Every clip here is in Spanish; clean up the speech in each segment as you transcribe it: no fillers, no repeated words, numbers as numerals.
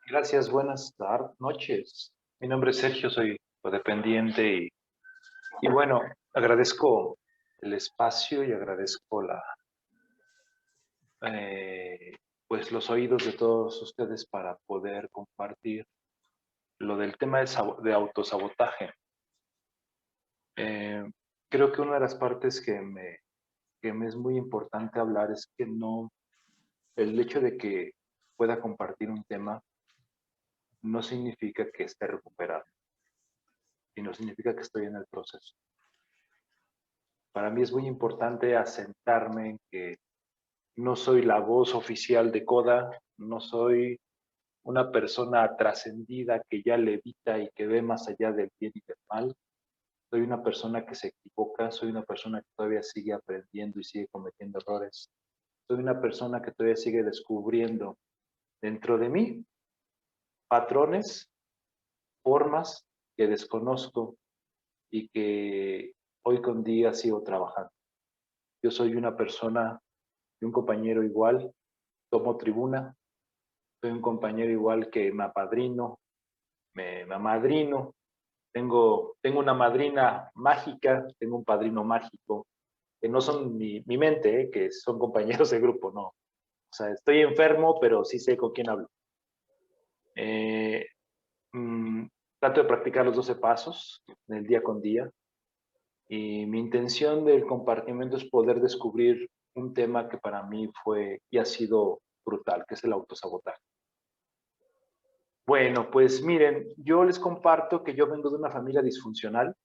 Gracias, buenas noches. Mi nombre es Sergio, soy codependiente y bueno, agradezco el espacio y agradezco pues los oídos de todos ustedes para poder compartir lo del tema de autosabotaje. Eh, Creo que una de las partes que me es muy importante hablar es que no, el hecho de que pueda compartir un tema no significa que esté recuperado y no significa que estoy en el proceso. Para mí es muy importante asentarme en que no soy la voz oficial de Coda, no soy una persona trascendida que ya levita y que ve más allá del bien y del mal. Soy una persona que se equivoca, soy una persona que todavía sigue aprendiendo y sigue cometiendo errores. Soy una persona que todavía sigue descubriendo dentro de mí patrones, formas que desconozco y que hoy con día sigo trabajando. Yo soy una persona y un compañero igual, tomo tribuna, soy un compañero igual que me apadrino, me amadrino, tengo una madrina mágica, tengo un padrino mágico, que no son mi mente, que son compañeros de grupo, no. O sea, estoy enfermo, pero sí sé con quién hablo. Eh, mm, Trato de practicar los 12 pasos en el día con día y mi intención del compartimiento es poder descubrir un tema que para mí fue y ha sido brutal, que es el autosabotaje. Bueno, pues miren, yo les comparto que yo vengo de una familia disfuncional,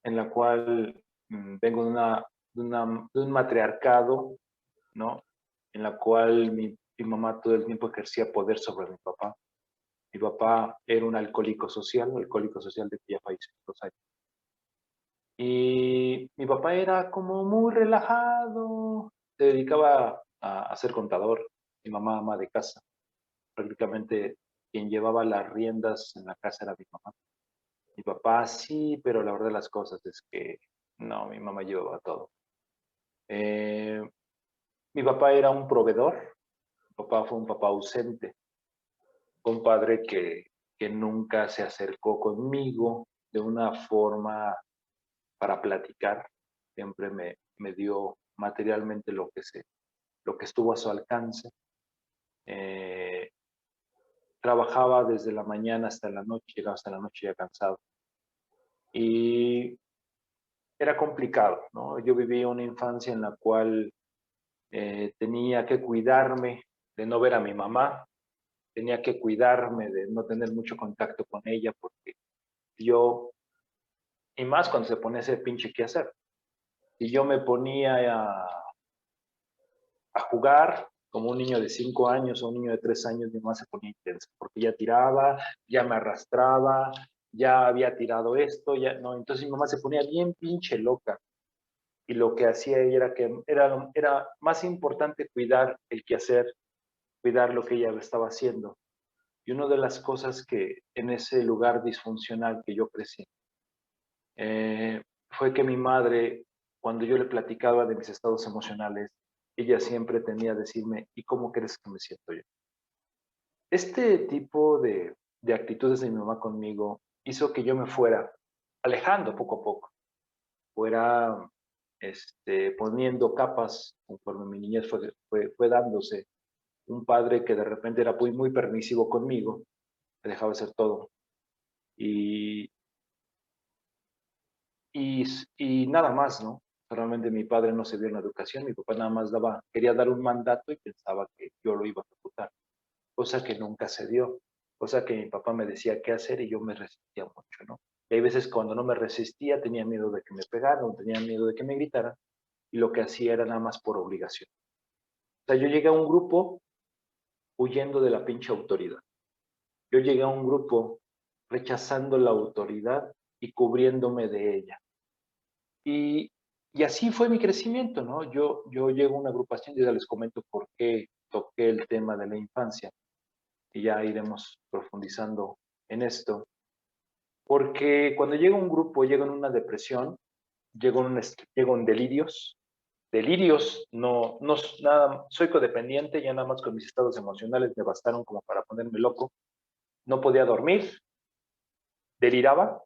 en la cual vengo de un matriarcado, ¿no? En la cual mi mamá todo el tiempo ejercía poder sobre mi papá. Mi papá era un alcohólico social de que ya falleció hace 2 años. Y mi papá era como muy relajado, se dedicaba a ser contador, mi mamá ama de casa. Prácticamente quien llevaba las riendas en la casa era mi mamá. Mi papá sí, pero la verdad de las cosas es que no, mi mamá llevaba todo. Eh, Mi papá era un proveedor, mi papá fue un papá ausente, fue un padre que nunca se acercó conmigo de una forma para platicar, siempre me dio materialmente lo que estuvo a su alcance. Eh, Trabajaba desde la mañana hasta la noche, llegaba hasta la noche ya cansado. Y era complicado, ¿no? Yo viví una infancia en la cual tenía que cuidarme de no ver a mi mamá, tenía que cuidarme de no tener mucho contacto con ella, porque yo, y más cuando se pone ese pinche qué hacer, y yo me ponía a jugar como un niño de 5 años o un niño de 3 años, mi mamá se ponía intensa, porque ya tiraba, ya me arrastraba, ya había tirado esto, ya no, entonces mi mamá se ponía bien pinche loca, y lo que hacía ella era que era más importante cuidar el quehacer, cuidar lo que ella estaba haciendo. Y una de las cosas que en ese lugar disfuncional que yo crecí, eh, fue que mi madre, cuando yo le platicaba de mis estados emocionales, ella siempre tenía a decirme, ¿y cómo crees que me siento yo? Este tipo de actitudes de mi mamá conmigo hizo que yo me fuera alejando poco a poco, fuera poniendo capas conforme mi niñez fue dándose. Un padre que de repente era muy permisivo conmigo, me dejaba hacer todo. Y, y nada más, ¿no? Realmente mi padre no se dio en la educación, mi papá nada más quería dar un mandato y pensaba que yo lo iba a ejecutar, cosa que nunca se dio, cosa que mi papá me decía qué hacer y yo me resistía mucho, ¿no? Y hay veces cuando no me resistía tenía miedo de que me pegaran, tenía miedo de que me gritaran y lo que hacía era nada más por obligación. O sea, yo llegué a un grupo huyendo de la pinche autoridad. Yo llegué a un grupo rechazando la autoridad y cubriéndome de ella. Y, y así fue mi crecimiento, ¿no? Yo llego a una agrupación y ya les comento por qué toqué el tema de la infancia y ya iremos profundizando en esto. Porque cuando llega un grupo, llega en una depresión, llego en delirios. Delirios, no, nada, soy codependiente, ya nada más con mis estados emocionales me bastaron como para ponerme loco. no podía dormir, deliraba,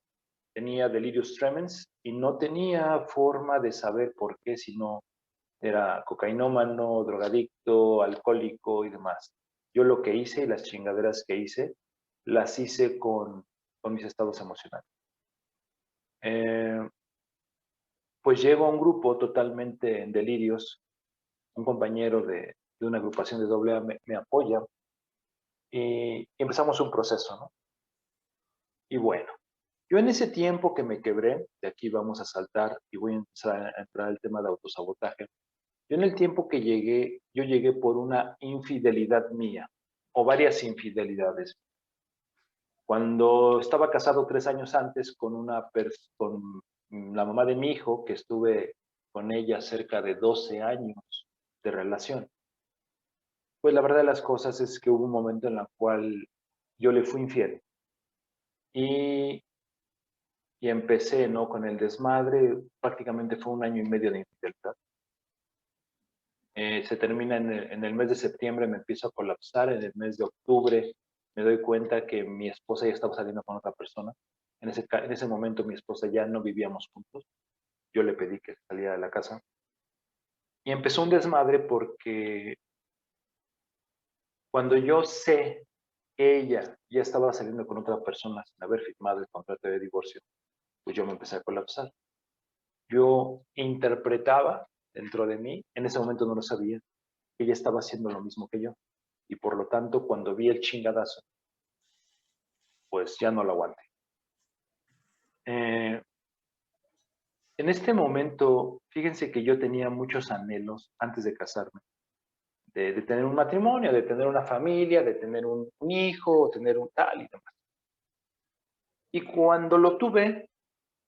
tenía delirius tremens y no tenía forma de saber por qué, si no era cocainómano, drogadicto, alcohólico y demás. Yo lo que hice y las chingaderas que hice, las hice con mis estados emocionales. Pues llego a un grupo totalmente en delirios, un compañero de una agrupación de AA me apoya y empezamos un proceso, ¿no? Y bueno, yo en ese tiempo que me quebré, de aquí vamos a saltar y voy a empezar a entrar al tema de autosabotaje. Yo en el tiempo que llegué, yo llegué por una infidelidad mía o varias infidelidades. Cuando estaba casado 3 años antes con la mamá de mi hijo, que estuve con ella cerca de 12 años de relación, pues la verdad de las cosas es que hubo un momento en el cual yo le fui infiel y, y empecé, ¿no? Con el desmadre, prácticamente fue 1 año y medio de infidelidad. Se termina en el mes de septiembre, me empiezo a colapsar, en el mes de octubre me doy cuenta que mi esposa ya estaba saliendo con otra persona. En ese momento mi esposa ya no vivíamos juntos, yo le pedí que saliera de la casa. Y empezó un desmadre porque cuando yo sé que ella ya estaba saliendo con otra persona sin haber firmado el contrato de divorcio, pues yo me empecé a colapsar. Yo interpretaba dentro de mí, en ese momento no lo sabía, que ella estaba haciendo lo mismo que yo. Y por lo tanto, cuando vi el chingadazo, pues ya no lo aguanté. En este momento, fíjense que yo tenía muchos anhelos antes de casarme, de tener un matrimonio, de tener una familia, de tener un hijo, tener un tal y demás. Y cuando lo tuve,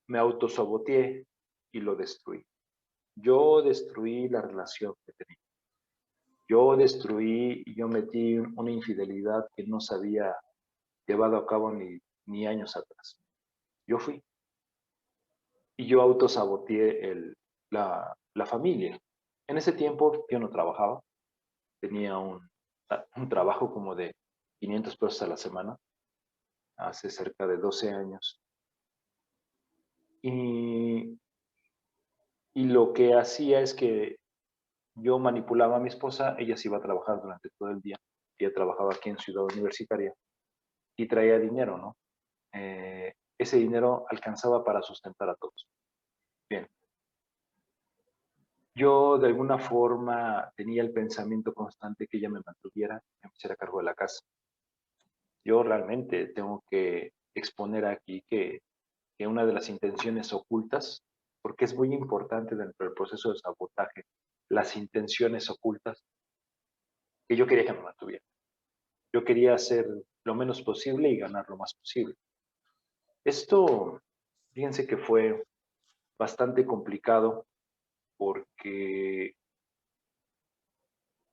me autosaboteé y lo destruí. Yo destruí la relación que tenía. Yo destruí y yo metí una infidelidad que no se había llevado a cabo ni años atrás. Yo fui. Y yo autosaboteé la familia. En ese tiempo yo no trabajaba, tenía un trabajo como de 500 pesos a la semana, hace cerca de 12 años. Y, y lo que hacía es que yo manipulaba a mi esposa, ella se iba a trabajar durante todo el día, ella trabajaba aquí en Ciudad Universitaria y traía dinero, ¿no? Ese dinero alcanzaba para sustentar a todos. Bien, yo de alguna forma tenía el pensamiento constante que ella me mantuviera, me hiciera cargo de la casa. Yo realmente tengo que exponer aquí que una de las intenciones ocultas, porque es muy importante dentro del proceso de sabotaje, las intenciones ocultas, que yo quería que me mantuviera. Yo quería hacer lo menos posible y ganar lo más posible. Esto, fíjense que fue bastante complicado porque,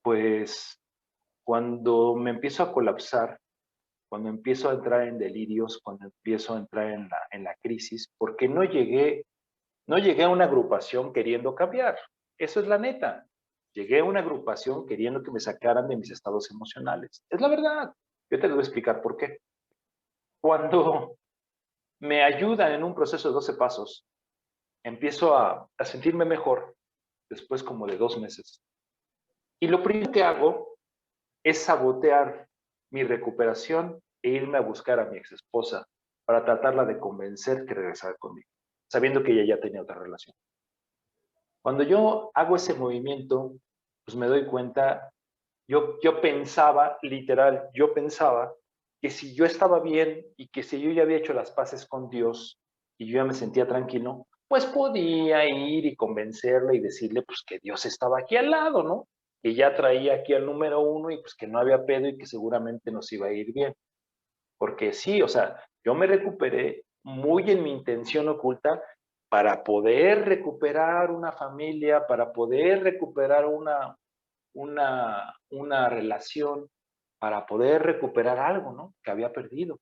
pues, cuando me empiezo a colapsar, cuando empiezo a entrar en delirios, cuando empiezo a entrar en la crisis, porque no llegué a una agrupación queriendo cambiar. Eso es la neta. Llegué a una agrupación queriendo que me sacaran de mis estados emocionales. Es la verdad. Yo te lo voy a explicar por qué. Cuando me ayudan en un proceso de 12 pasos, empiezo a sentirme mejor después como de 2 meses. Y lo primero que hago es sabotear mi recuperación e irme a buscar a mi ex esposa para tratarla de convencer que regresara conmigo, sabiendo que ella ya tenía otra relación. Cuando yo hago ese movimiento, pues me doy cuenta, yo pensaba, literal, yo pensaba que si yo estaba bien y que si yo ya había hecho las paces con Dios y yo ya me sentía tranquilo, pues podía ir y convencerle y decirle pues que Dios estaba aquí al lado, ¿no? Que ya traía aquí al número uno y pues que no había pedo y que seguramente nos iba a ir bien. Porque sí, o sea, yo me recuperé muy en mi intención oculta para poder recuperar una familia, para poder recuperar una relación, para poder recuperar algo, ¿no? Que había perdido.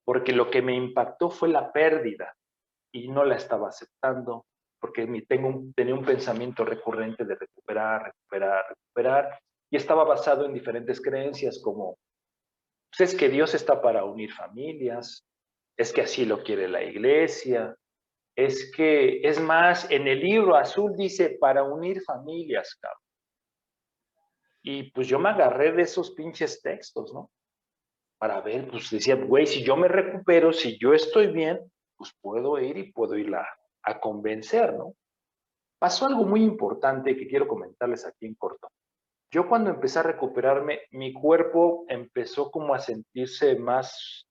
Porque lo que me impactó fue la pérdida y no la estaba aceptando, porque tenía un pensamiento recurrente de recuperar, recuperar, recuperar, y estaba basado en diferentes creencias como Pues es que Dios está para unir familias, es que así lo quiere la iglesia, es que, es más, en el libro azul dice para unir familias, cabrón. Y pues yo me agarré de esos pinches textos, ¿no? Para ver, pues decía, güey, si yo me recupero, si yo estoy bien, pues puedo ir y puedo ir a convencer, ¿no? Pasó algo muy importante que quiero comentarles aquí en corto. Yo cuando empecé a recuperarme, mi cuerpo empezó como a sentirse más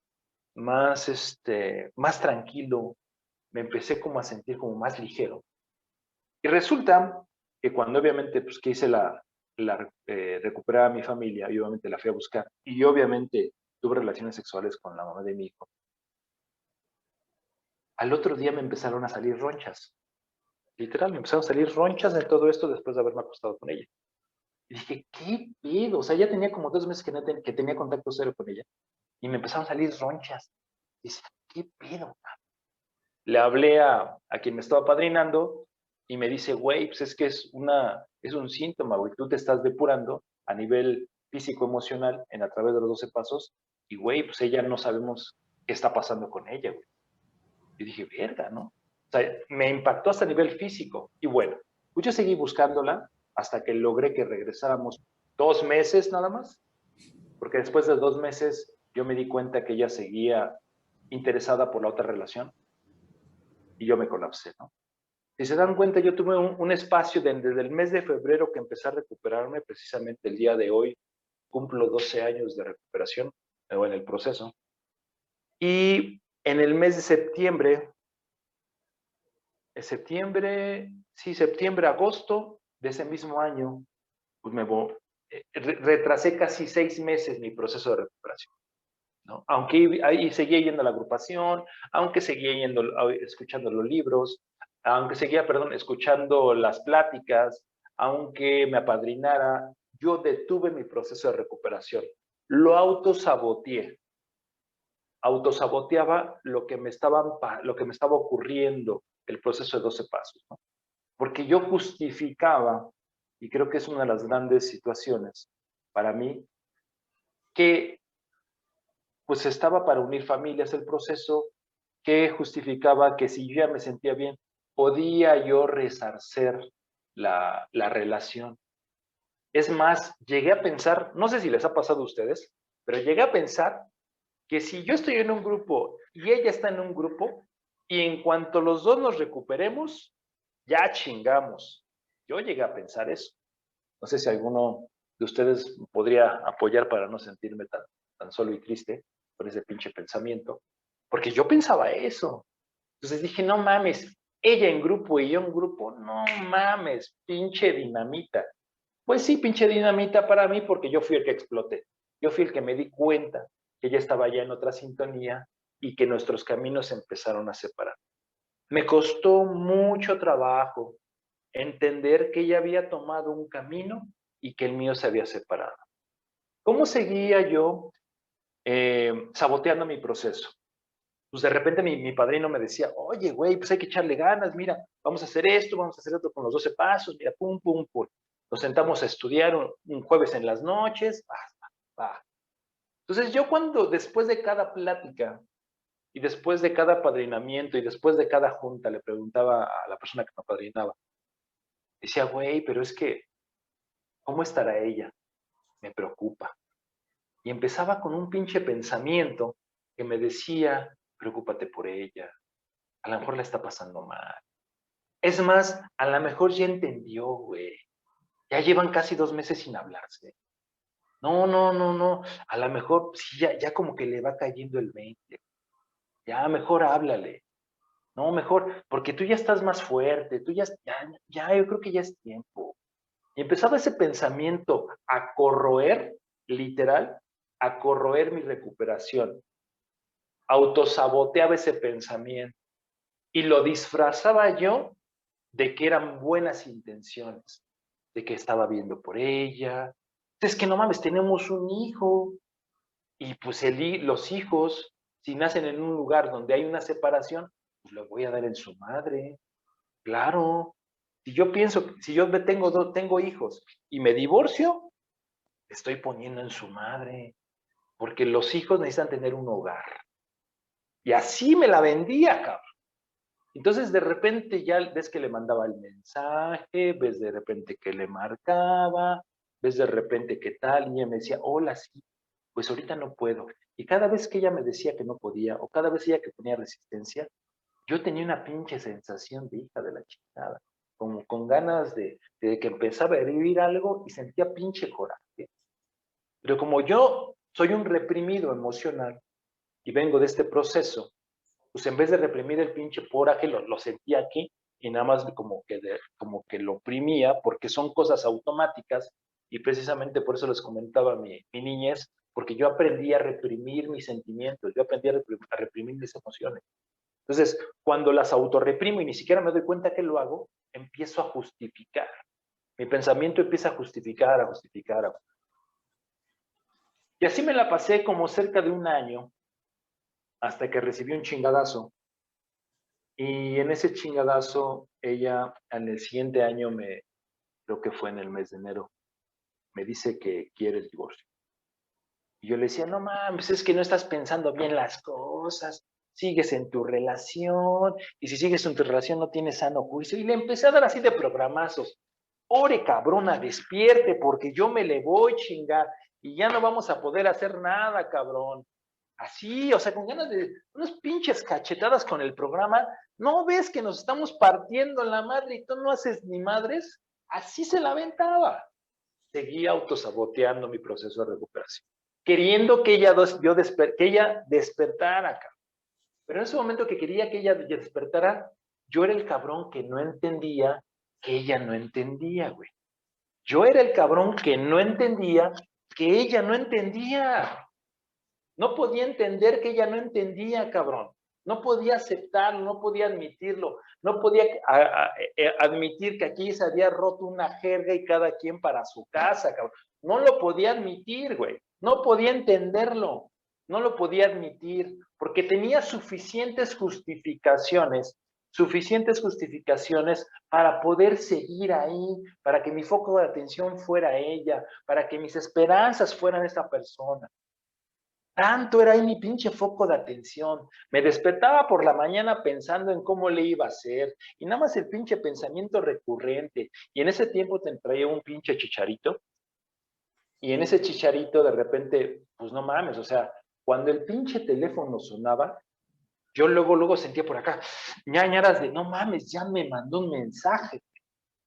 tranquilo, me empecé como a sentir como más ligero. Y resulta que cuando obviamente, pues que hice recuperar a mi familia, y obviamente la fui a buscar, y obviamente tuve relaciones sexuales con la mamá de mi hijo, al otro día me empezaron a salir ronchas. Literal, me empezaron a salir ronchas de todo esto después de haberme acostado con ella. Y dije, ¿qué pedo? O sea, ya tenía como 2 meses que tenía contacto cero con ella. Y me empezaron a salir ronchas. Y dije, ¿qué pedo? Le hablé a quien me estaba padrinando y me dice, güey, pues es que es un síntoma, güey, tú te estás depurando a nivel físico-emocional a través de los 12 pasos y, güey, pues ella no sabemos qué está pasando con ella, güey. Y dije, verga, ¿no? O sea, me impactó hasta a nivel físico. Y bueno, pues yo seguí buscándola hasta que logré que regresáramos 2 meses nada más, porque después de 2 meses yo me di cuenta que ella seguía interesada por la otra relación y yo me colapsé, ¿no? Si se dan cuenta, yo tuve un espacio desde el mes de febrero que empecé a recuperarme, precisamente el día de hoy cumplo 12 años de recuperación, o en el proceso. Y en el mes de septiembre, agosto de ese mismo año, pues retrasé casi 6 meses mi proceso de recuperación, ¿no? Aunque ahí seguía yendo a la agrupación, aunque seguía escuchando los libros, aunque seguía, perdón, escuchando las pláticas, aunque me apadrinara, yo detuve mi proceso de recuperación. Lo autosaboteaba lo que me estaba ocurriendo, el proceso de 12 pasos, ¿no? Porque yo justificaba, y creo que es una de las grandes situaciones para mí, que pues estaba para unir familias el proceso, que justificaba que si yo ya me sentía bien, podía yo resarcer la relación. Es más, llegué a pensar, no sé si les ha pasado a ustedes, pero llegué a pensar que si yo estoy en un grupo y ella está en un grupo, y en cuanto los dos nos recuperemos, ya chingamos. Yo llegué a pensar eso. No sé si alguno de ustedes podría apoyar para no sentirme tan solo y triste por ese pinche pensamiento, porque yo pensaba eso. Entonces dije, no mames, ella en grupo y yo en grupo, no mames, pinche dinamita. Pues sí, pinche dinamita para mí porque yo fui el que exploté. Yo fui el que me di cuenta que ella estaba ya en otra sintonía y que nuestros caminos se empezaron a separar. Me costó mucho trabajo entender que ella había tomado un camino y que el mío se había separado. ¿Cómo seguía yo saboteando mi proceso? Pues de repente mi padrino me decía, oye, güey, pues hay que echarle ganas, mira, vamos a hacer esto, vamos a hacer esto con los 12 pasos, mira, pum, pum, pum. Nos sentamos a estudiar un jueves en las noches, Entonces yo después de cada plática y después de cada apadrinamiento y después de cada junta le preguntaba a la persona que me apadrinaba, decía, güey, pero es que, ¿cómo estará ella? Me preocupa. Y empezaba con un pinche pensamiento que me decía, preocúpate por ella, a lo mejor la está pasando mal. Es más, a lo mejor ya entendió, güey. Ya llevan casi 2 meses sin hablarse. No, no, no, no. A lo mejor sí, ya como que le va cayendo el 20. Ya, mejor háblale. No, mejor, porque tú ya estás más fuerte, yo creo que ya es tiempo. Y empezaba ese pensamiento a corroer, literal, a corroer mi recuperación. Autosaboteaba ese pensamiento y lo disfrazaba yo de que eran buenas intenciones, de que estaba viendo por ella. Es que no mames, tenemos un hijo y pues los hijos, si nacen en un lugar donde hay una separación, pues lo voy a dar en su madre. Claro. Si yo pienso, si yo tengo hijos y me divorcio, estoy poniendo en su madre. porque los hijos necesitan tener un hogar. Y así me la vendía, cabrón. Entonces, de repente ya ves que le mandaba el mensaje, ves de repente que le marcaba, ves de repente que tal, y ella me decía, hola, sí, pues ahorita no puedo. Y cada vez que ella me decía que no podía, o cada vez ella que ponía resistencia, yo tenía una pinche sensación de hija de la chingada, como con ganas de que empezaba a vivir algo y sentía pinche coraje. Pero como yo soy un reprimido emocional y vengo de este proceso, pues en vez de reprimir el pinche coraje, lo sentía aquí y nada más como que lo oprimía porque son cosas automáticas y precisamente por eso les comentaba mi niñez, porque yo aprendí a reprimir mis sentimientos, yo aprendí a reprimir mis emociones. Entonces, cuando las autorreprimo y ni siquiera me doy cuenta que lo hago, empiezo a justificar. Mi pensamiento empieza a justificar, a justificar. Y así me la pasé como cerca de un año hasta que recibí un chingadazo. Y en ese chingadazo, ella en el siguiente año, creo que fue en el mes de enero, me dice que quiere el divorcio. Y yo le decía, no mames, es que no estás pensando bien las cosas, sigues en tu relación, y si sigues en tu relación no tienes sano juicio. Y le empecé a dar así de programazos. Ore, cabrona, despierte, porque yo me le voy, chingar, y ya no vamos a poder hacer nada, cabrón. Así, o sea, con ganas de unas pinches cachetadas con el programa. ¿No ves que nos estamos partiendo la madre y tú no haces ni madres? Así se la aventaba. Seguía autosaboteando mi proceso de recuperación, queriendo que ella despertara, cabrón. Pero en ese momento que quería que ella despertara, yo era el cabrón que no entendía que ella no entendía, güey. Yo era el cabrón que no entendía que ella no entendía. No podía entender que ella no entendía, cabrón. No podía aceptarlo, no podía admitirlo, no podía admitir que aquí se había roto una jerga y cada quien para su casa, cabrón. No lo podía admitir, güey. No podía entenderlo. No lo podía admitir porque tenía suficientes justificaciones para poder seguir ahí, para que mi foco de atención fuera ella, para que mis esperanzas fueran esa persona. Tanto era ahí mi pinche foco de atención. Me despertaba por la mañana pensando en cómo le iba a hacer. Y nada más el pinche pensamiento recurrente. Y en ese tiempo te traía un pinche chicharito. Y en ese chicharito de repente, pues no mames, o sea, cuando el pinche teléfono sonaba, yo luego sentía por acá, ñañaras de, no mames, ya me mandó un mensaje.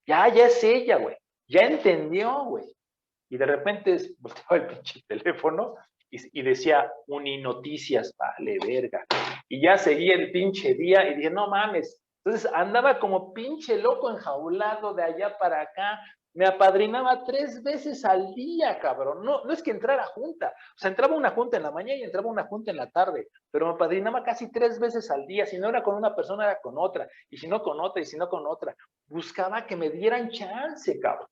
Ya es ella, güey. Ya entendió, güey. Y de repente volteaba el pinche teléfono y decía Uninoticias, vale, verga. Y ya seguía el pinche día y dije, no mames. Entonces andaba como pinche loco enjaulado de allá para acá. Me apadrinaba 3 veces al día, cabrón. No es que entrara junta. O sea, entraba una junta en la mañana y entraba una junta en la tarde. Pero me apadrinaba casi 3 veces al día. Si no era con una persona, era con otra. Y si no con otra, y si no con otra. Buscaba que me dieran chance, cabrón.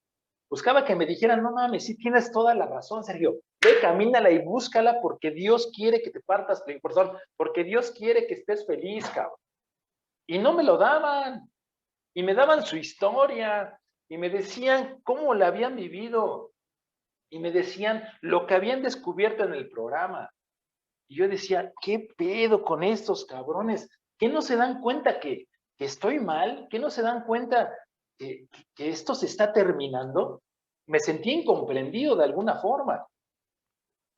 Buscaba que me dijeran, no mames, sí tienes toda la razón, Sergio. Ve, camínala y búscala porque Dios quiere que te partas, perdón, porque Dios quiere que estés feliz, cabrón. Y no me lo daban. Y me daban su historia. Y me decían cómo la habían vivido. Y me decían lo que habían descubierto en el programa. Y yo decía, ¿qué pedo con estos cabrones? ¿Qué no se dan cuenta que estoy mal? ¿Qué no se dan cuenta que esto se está terminando? Me sentí incomprendido de alguna forma.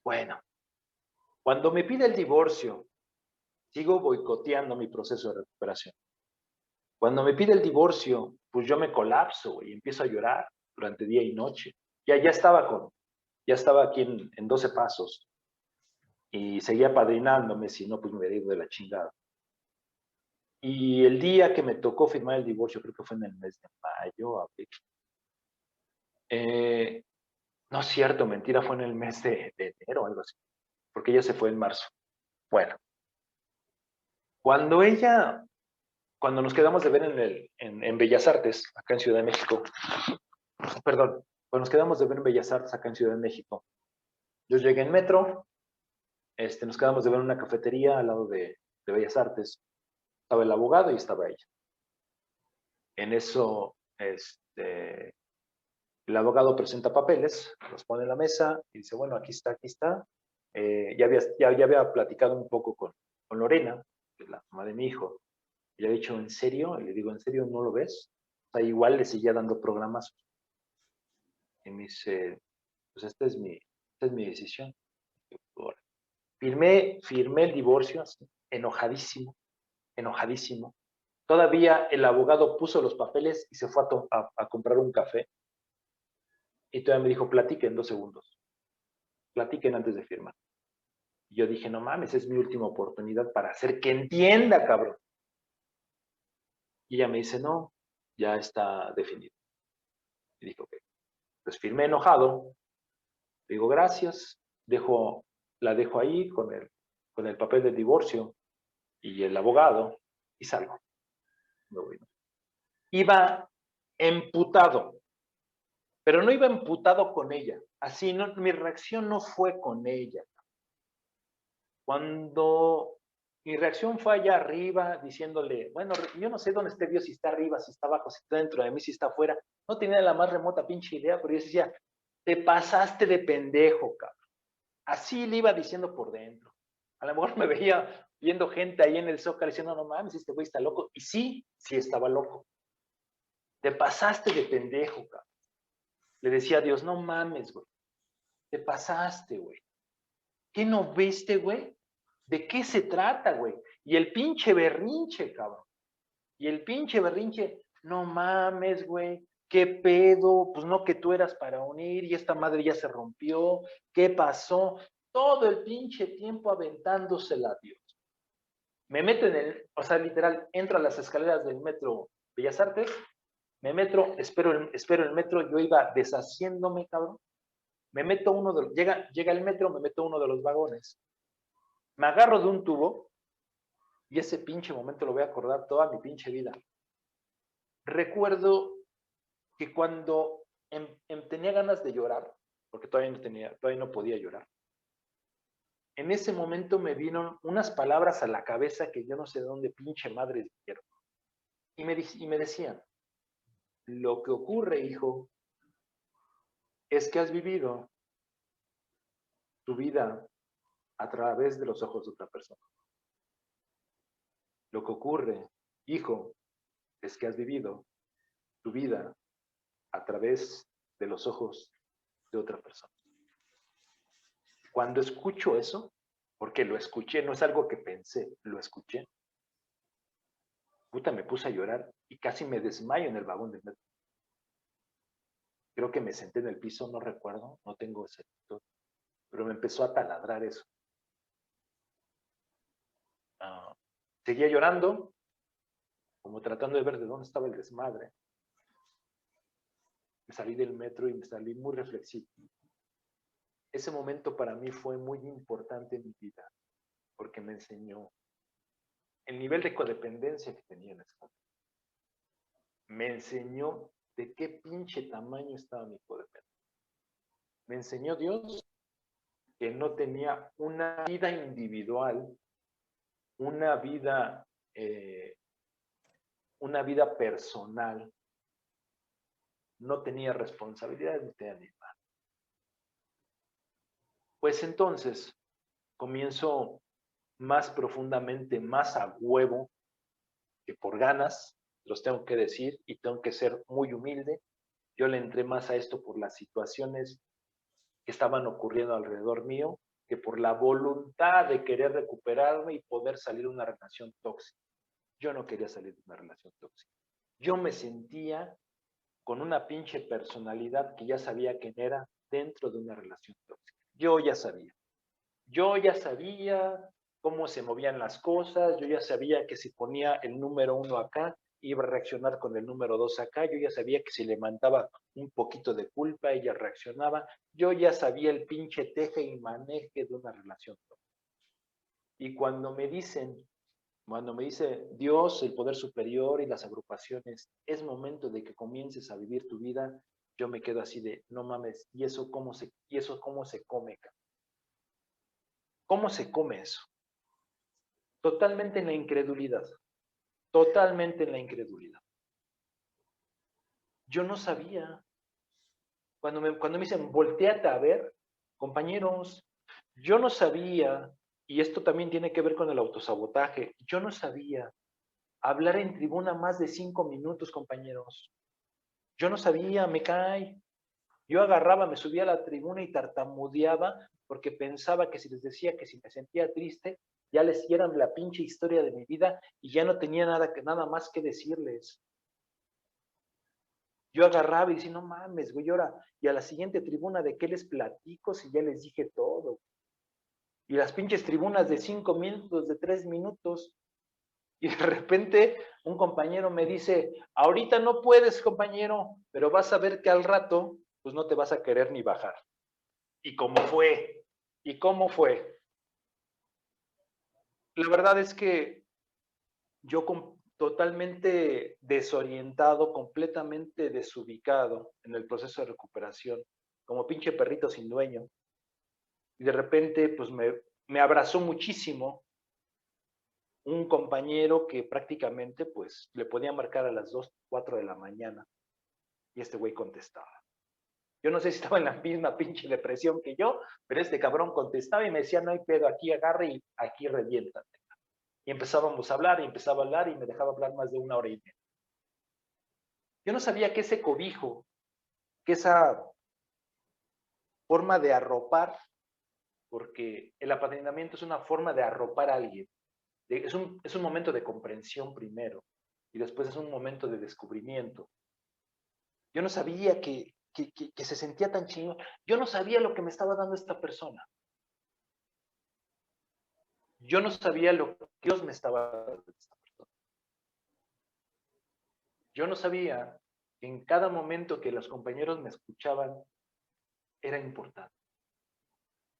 Bueno, cuando me pide el divorcio, sigo boicoteando mi proceso de recuperación. Cuando me pide el divorcio, pues yo me colapso y empiezo a llorar durante día y noche. Ya estaba aquí en 12 pasos y seguía padrinándome, si no, pues me hubiera ido de la chingada. Y el día que me tocó firmar el divorcio, creo que fue en el mes de mayo, abril. No es cierto, mentira, fue en el mes de enero o algo así, porque ella se fue en marzo. Bueno, cuando ella, cuando nos quedamos de ver en Bellas Artes, acá en Ciudad de México, perdón, cuando nos quedamos de ver en Bellas Artes, acá en Ciudad de México, yo llegué en metro, nos quedamos de ver en una cafetería al lado de Bellas Artes, estaba el abogado y estaba ella. En eso, el abogado presenta papeles, los pone en la mesa y dice, bueno, aquí está, aquí está. Ya había platicado un poco con Lorena, que es la mamá de mi hijo, y le he dicho, ¿en serio? Y le digo, ¿en serio no lo ves? O sea, igual le seguía dando programas. Y me dice, pues esta es mi decisión. Firmé el divorcio, así, enojadísimo, enojadísimo. Todavía el abogado puso los papeles y se fue a comprar un café. Y todavía me dijo, platiquen 2 segundos. Platiquen antes de firmar. Y yo dije, no mames, es mi última oportunidad para hacer que entienda, cabrón. Y ella me dice, no, ya está definido. Y dije, ok. Pues firmé enojado. Digo, gracias. La dejo ahí con el papel del divorcio y el abogado y salgo. Me voy. Iba emputado, pero no iba emputado con ella. Así, no, mi reacción no fue con ella. Cuando mi reacción fue allá arriba, diciéndole, bueno, yo no sé dónde esté Dios, si está arriba, si está abajo, si está dentro de mí, si está afuera. No tenía la más remota pinche idea, pero yo decía, te pasaste de pendejo, cabrón. Así le iba diciendo por dentro. A lo mejor me veía viendo gente ahí en el Zócalo diciendo, no mames, este güey está loco. Y sí, sí estaba loco. Te pasaste de pendejo, cabrón. Le decía a Dios, no mames, güey. Te pasaste, güey. ¿Qué no viste, güey? ¿De qué se trata, güey? Y el pinche berrinche, cabrón. Y el pinche berrinche, no mames, güey. ¿Qué pedo? Pues no que tú eras para unir y esta madre ya se rompió. ¿Qué pasó? Todo el pinche tiempo aventándosela a Dios. Me meto o sea, literal, entro a las escaleras del metro Bellas Artes, me meto, espero el metro, yo iba deshaciéndome, cabrón. Me meto llega el metro, me meto uno de los vagones. Me agarro de un tubo y ese pinche momento lo voy a acordar toda mi pinche vida. Recuerdo que cuando tenía ganas de llorar, porque todavía no podía llorar, en ese momento me vieron unas palabras a la cabeza que yo no sé de dónde pinche madre dijeron. Y me decían, lo que ocurre, hijo, es que has vivido tu vida a través de los ojos de otra persona. Lo que ocurre, hijo, es que has vivido tu vida a través de los ojos de otra persona. Cuando escucho eso, porque lo escuché, no es algo que pensé, lo escuché, puta, me puse a llorar y casi me desmayo en el vagón del metro. Creo que me senté en el piso, no recuerdo, no tengo ese dato, pero me empezó a taladrar eso. Seguía llorando, como tratando de ver de dónde estaba el desmadre. Me salí del metro y me salí muy reflexivo. Ese momento para mí fue muy importante en mi vida, porque me enseñó el nivel de codependencia que tenía en ese momento. Me enseñó de qué pinche tamaño estaba mi codependencia. Me enseñó Dios que no tenía una vida individual, una vida, una vida personal, no tenía responsabilidades, no tenía ni nada. Pues entonces comienzo más profundamente, más a huevo que por ganas, los tengo que decir y tengo que ser muy humilde. Yo le entré más a esto por las situaciones que estaban ocurriendo alrededor mío que por la voluntad de querer recuperarme y poder salir de una relación tóxica. Yo no quería salir de una relación tóxica. Yo me sentía con una pinche personalidad que ya sabía quién era dentro de una relación tóxica. Yo ya sabía cómo se movían las cosas, yo ya sabía que si ponía el número 1 acá, iba a reaccionar con el número 2 acá, yo ya sabía que si le mandaba un poquito de culpa, ella reaccionaba, yo ya sabía el pinche teje y maneje de una relación tóxica. Y cuando me dice Dios, el poder superior y las agrupaciones, es momento de que comiences a vivir tu vida, yo me quedo así de, no mames, ¿y eso cómo se come? ¿Cómo se come eso? Totalmente en la incredulidad, totalmente en la incredulidad. Yo no sabía. Cuando me dicen, volteate a ver, compañeros, Yo no sabía, y esto también tiene que ver con el autosabotaje, yo no sabía hablar en tribuna más de 5 minutos, compañeros. Yo no sabía, me cae. Yo agarraba, me subía a la tribuna y tartamudeaba porque pensaba que si les decía que si me sentía triste, ya les dieran la pinche historia de mi vida y ya no tenía nada más que decirles. Yo agarraba y decía, no mames, güey, ahora, y a la siguiente tribuna, ¿de qué les platico si ya les dije todo? Y las pinches tribunas de 5 minutos, de 3 minutos, y de repente un compañero me dice, ahorita no puedes, compañero, pero vas a ver que al rato, pues no te vas a querer ni bajar. ¿Y cómo fue? ¿Y cómo fue? La verdad es que yo totalmente desorientado, completamente desubicado en el proceso de recuperación, como pinche perrito sin dueño. Y de repente, pues me abrazó muchísimo un compañero que prácticamente, pues, le podía marcar a las 2, 4 de la mañana. Y este güey contestaba. Yo no sé si estaba en la misma pinche depresión que yo, pero este cabrón contestaba y me decía, no hay pedo, aquí agarre y aquí reviéntate. Y empezábamos a hablar y empezaba a hablar y me dejaba hablar más de 1 hora y media. Yo no sabía que ese cobijo, que esa forma de arropar, porque el apadrinamiento es una forma de arropar a alguien. Es un momento de comprensión primero y después es un momento de descubrimiento. Yo no sabía que se sentía tan chingón. Yo no sabía lo que me estaba dando esta persona. Yo no sabía lo que Dios me estaba dando esta persona. Yo no sabía que en cada momento que los compañeros me escuchaban era importante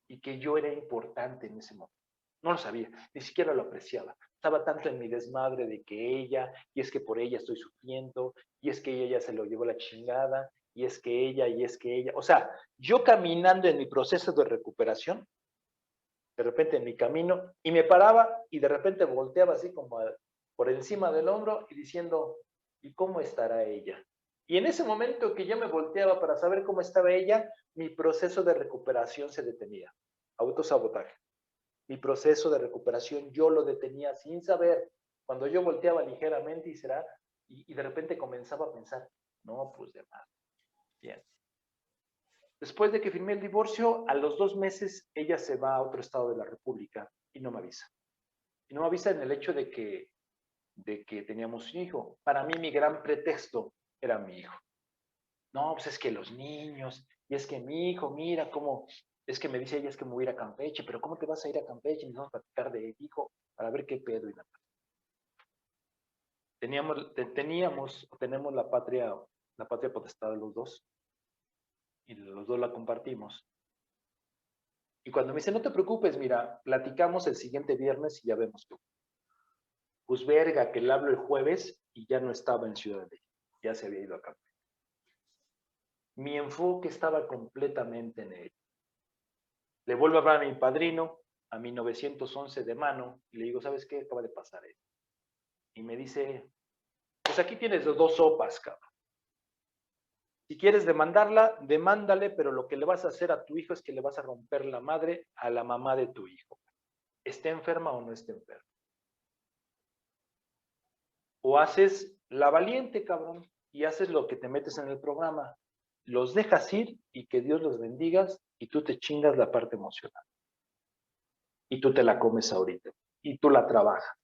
y que yo era importante en ese momento. No lo sabía, ni siquiera lo apreciaba. Estaba tanto en mi desmadre de que ella, y es que por ella estoy sufriendo, y es que ella ya se lo llevó la chingada, y es que ella, y es que ella. O sea, yo caminando en mi proceso de recuperación, de repente en mi camino, y me paraba y de repente volteaba así como por encima del hombro y diciendo, ¿y cómo estará ella? Y en ese momento que yo me volteaba para saber cómo estaba ella, mi proceso de recuperación se detenía. Autosabotaje. Mi proceso de recuperación yo lo detenía sin saber. Cuando yo volteaba ligeramente y de repente comenzaba a pensar, no, pues de más. Bien. Después de que firmé el divorcio, a los 2 meses ella se va a otro estado de la República y no me avisa. Y no me avisa en el hecho de que teníamos un hijo. Para mí mi gran pretexto era mi hijo. No, pues es que los niños, y es que mi hijo, mira cómo, es que me dice ella es que me voy a ir a Campeche, pero ¿cómo te vas a ir a Campeche? Y vamos a platicar de hijo para ver qué pedo y nada. Tenemos la patria potestad de los dos, y los dos la compartimos. Y cuando me dice, no te preocupes, mira, platicamos el siguiente viernes y ya vemos tú. Pues verga, que le hablo el jueves y ya no estaba en Ciudad de México, ya se había ido a Campeche. Mi enfoque estaba completamente en él. Le vuelvo a hablar a mi padrino, a mi 911 de mano, y le digo, ¿sabes qué? Acaba de pasar esto. Y me dice, pues aquí tienes 2 sopas, cabrón. Si quieres demandarla, demándale, pero lo que le vas a hacer a tu hijo es que le vas a romper la madre a la mamá de tu hijo. ¿Esté enferma o no esté enferma? O haces la valiente, cabrón, y haces lo que te metes en el programa. Los dejas ir y que Dios los bendigas y tú te chingas la parte emocional. Y tú te la comes ahorita. Y tú la trabajas.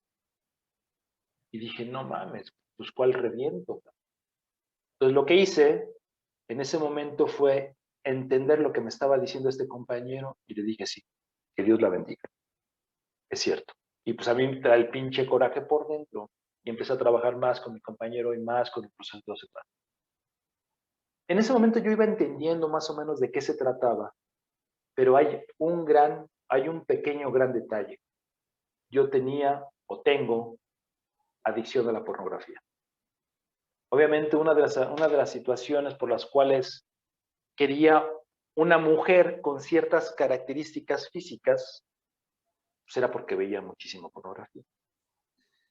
Y dije, no mames, pues ¿cuál reviento? Entonces lo que hice en ese momento fue entender lo que me estaba diciendo este compañero y le dije, sí, que Dios la bendiga. Es cierto. Y pues a mí me trae el pinche coraje por dentro y empecé a trabajar más con mi compañero y más con el proceso de aceptación. En ese momento yo iba entendiendo más o menos de qué se trataba, pero hay un pequeño gran detalle. Yo tenía o tengo adicción a la pornografía. Obviamente una de las situaciones por las cuales quería una mujer con ciertas características físicas, pues era porque veía muchísimo pornografía.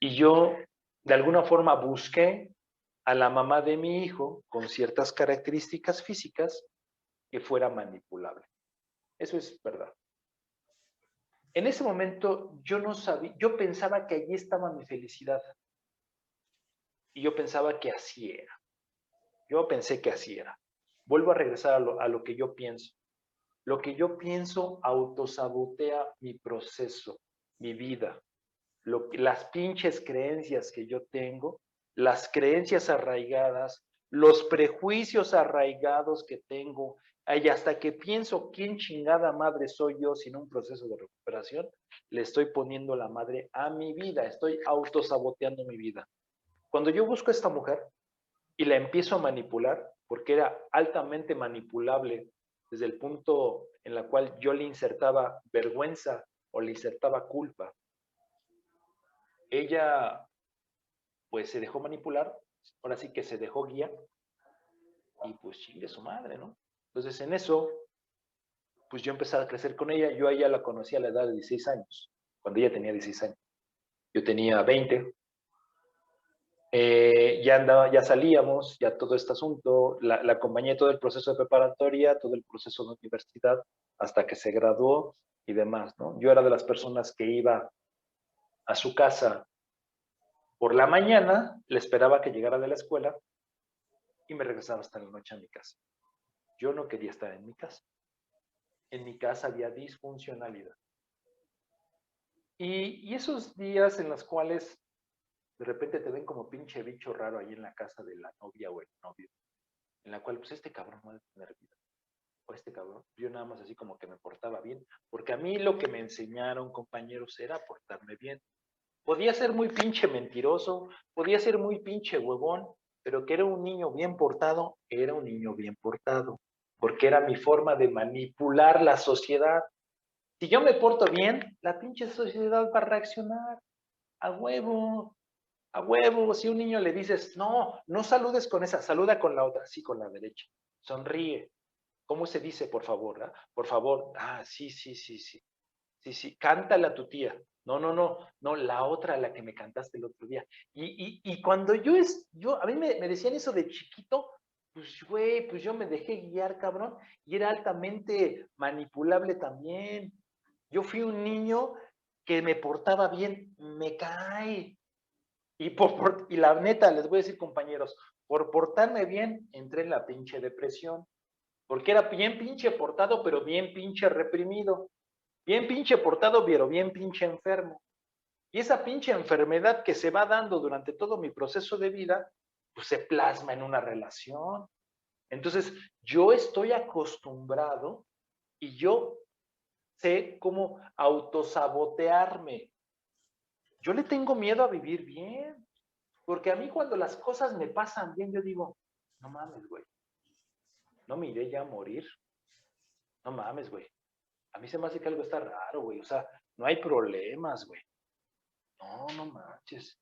Y yo, de alguna forma, busqué a la mamá de mi hijo con ciertas características físicas que fuera manipulable. Eso es verdad. En ese momento yo no sabía, yo pensaba que allí estaba mi felicidad. Y yo pensaba que así era. Yo pensé que así era. Vuelvo a regresar a lo que yo pienso. Lo que yo pienso autosabotea mi proceso, mi vida. Las pinches creencias que yo tengo, las creencias arraigadas, los prejuicios arraigados que tengo, y hasta que pienso quién chingada madre soy yo sin un proceso de recuperación, le estoy poniendo la madre a mi vida, estoy autosaboteando mi vida. Cuando yo busco a esta mujer y la empiezo a manipular, porque era altamente manipulable desde el punto en el cual yo le insertaba vergüenza o le insertaba culpa, ella pues se dejó manipular, ahora sí que se dejó guiar y pues chingue su madre, ¿no? Entonces en eso, pues yo empecé a crecer con ella, yo a ella la conocí a la edad de 16 años, cuando ella tenía 16 años, yo tenía 20, ya andaba, ya salíamos, ya todo este asunto, la acompañé todo el proceso de preparatoria, todo el proceso de universidad, hasta que se graduó y demás, ¿no? Yo era de las personas que iba a su casa por la mañana, le esperaba que llegara de la escuela y me regresaba hasta la noche a mi casa. Yo no quería estar en mi casa. En mi casa había disfuncionalidad. Y esos días en los cuales de repente te ven como pinche bicho raro ahí en la casa de la novia o el novio, en la cual pues este cabrón no debe tener vida, o este cabrón, yo nada más así como que me portaba bien, porque a mí lo que me enseñaron compañeros era portarme bien. Podía ser muy pinche mentiroso, podía ser muy pinche huevón, pero que era un niño bien portado, era un niño bien portado, porque era mi forma de manipular la sociedad. Si yo me porto bien, la pinche sociedad va a reaccionar a huevo, a huevo. Si a un niño le dices, no, no saludes con esa, saluda con la otra, sí, con la derecha, sonríe. ¿Cómo se dice, por favor? ¿Ah? Por favor, sí, sí, sí, sí. Sí, sí, cántala a tu tía. No, no, no, no, la otra, la que me cantaste el otro día. Y cuando a mí me decían eso de chiquito, pues, güey, pues yo me dejé guiar, cabrón, y era altamente manipulable también. Yo fui un niño que me portaba bien, me cae. Y la neta, les voy a decir, compañeros, por portarme bien, entré en la pinche depresión, porque era bien pinche portado, pero bien pinche reprimido. Bien pinche portado, pero bien pinche enfermo. Y esa pinche enfermedad que se va dando durante todo mi proceso de vida, pues se plasma en una relación. Entonces, yo estoy acostumbrado y yo sé cómo autosabotearme. Yo le tengo miedo a vivir bien, porque a mí cuando las cosas me pasan bien, yo digo, no mames, güey, no me iré ya a morir. No mames, güey. A mí se me hace que algo está raro, güey. O sea, no hay problemas, güey. No, no manches.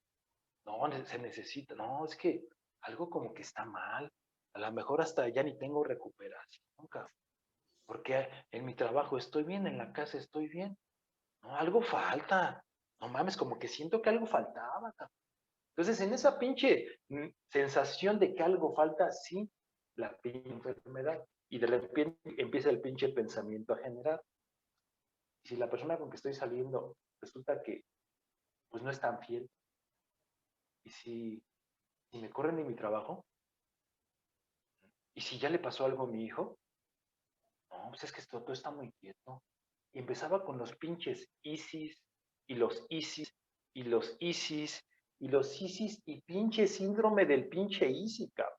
No, se necesita. No, es que algo como que está mal. A lo mejor hasta ya ni tengo recuperación, cabrón. Porque en mi trabajo estoy bien, en la casa estoy bien. No, algo falta. No mames, como que siento que algo faltaba, cabrón. Entonces, en esa pinche sensación de que algo falta, sí, la pinche enfermedad. Y de repente empieza el pinche pensamiento a generar. Y si la persona con que estoy saliendo resulta que pues no es tan fiel, y si me corren de mi trabajo, y si ya le pasó algo a mi hijo, no, pues es que esto todo está muy quieto. Y empezaba con los pinches ISIS, y los ISIS, y los ISIS, y los ISIS, y pinche síndrome del pinche ISIS, cabrón.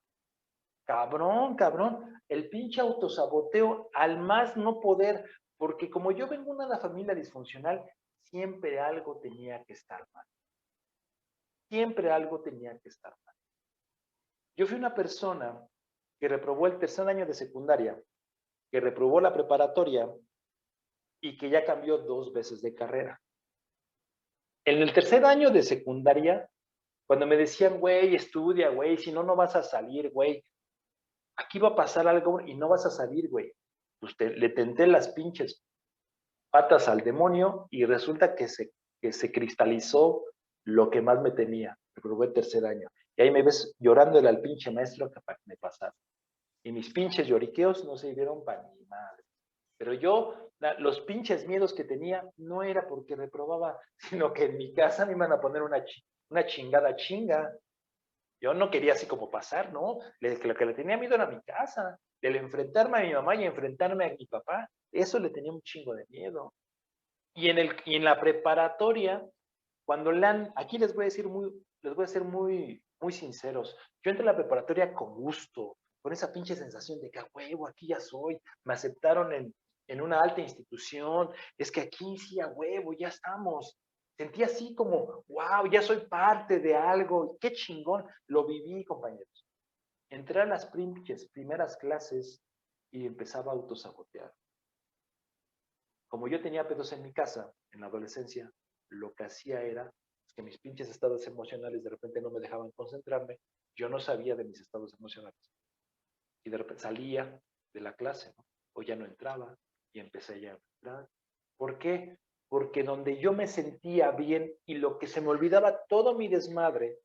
Cabrón, cabrón, el pinche autosaboteo al más no poder, porque como yo vengo de una familia disfuncional, siempre algo tenía que estar mal. Siempre algo tenía que estar mal. Yo fui una persona que reprobó el tercer año de secundaria, que reprobó la preparatoria y que ya cambió 2 veces de carrera. En el tercer año de secundaria, cuando me decían, güey, estudia, güey, si no, no vas a salir, güey, aquí va a pasar algo y no vas a salir, güey. Pues le tenté las pinches patas al demonio y resulta que se cristalizó lo que más me temía. Reprobé el tercer año. Y ahí me ves llorándole al pinche maestro que me pasara. Y mis pinches lloriqueos no se dieron para ni madre. Pero yo Los pinches miedos que tenía no era porque reprobaba, sino que en mi casa me iban a poner una chingada chinga. Yo no quería así como pasar, ¿no? Lo que le tenía miedo era mi casa, el enfrentarme a mi mamá y enfrentarme a mi papá. Eso le tenía un chingo de miedo. Y en la preparatoria, aquí les voy a decir les voy a ser muy sinceros. Yo entré a la preparatoria con gusto, con esa pinche sensación de que a huevo, aquí ya soy, me aceptaron en una alta institución, es que aquí sí a huevo, ya estamos. Sentí así como, wow, ya soy parte de algo, qué chingón, lo viví, compañeros. Entré a las primeras clases y empezaba a autosabotear. Como yo tenía pedos en mi casa, en la adolescencia, lo que hacía era que mis pinches estados emocionales de repente no me dejaban concentrarme, yo no sabía de mis estados emocionales. Y de repente salía de la clase, ¿no? O ya no entraba y empecé ya a entrar. ¿Por qué? Porque donde yo me sentía bien y lo que se me olvidaba todo mi desmadre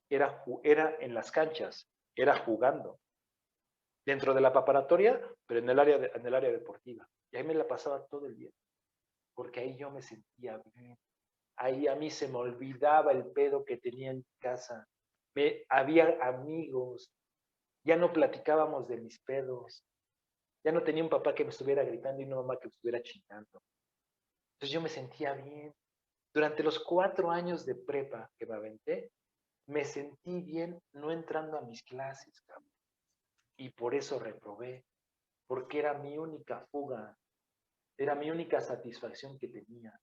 era en las canchas, era jugando. Dentro de la preparatoria, pero en el área deportiva. Y ahí me la pasaba todo el día, porque ahí yo me sentía bien. Ahí a mí se me olvidaba el pedo que tenía en casa. Había amigos, ya no platicábamos de mis pedos, ya no tenía un papá que me estuviera gritando y una mamá que me estuviera chingando. Entonces yo me sentía bien. Durante los 4 años de prepa que me aventé, me sentí bien no entrando a mis clases, cabrón. Y por eso reprobé, porque era mi única fuga, era mi única satisfacción que tenía.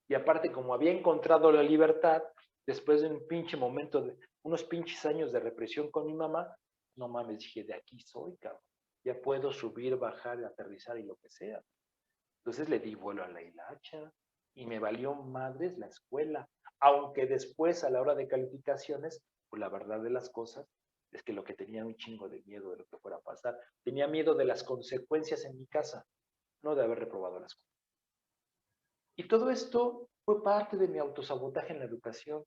Y aparte, como había encontrado la libertad, después de un pinche momento, de unos pinches años de represión con mi mamá, no mames, dije, de aquí soy, cabrón. Ya puedo subir, bajar, aterrizar y lo que sea. Entonces le di vuelo a la hilacha y me valió madres la escuela. Aunque después, a la hora de calificaciones, pues la verdad de las cosas es que lo que tenía un chingo de miedo de lo que fuera a pasar. Tenía miedo de las consecuencias en mi casa, no de haber reprobado la escuela. Y todo esto fue parte de mi autosabotaje en la educación.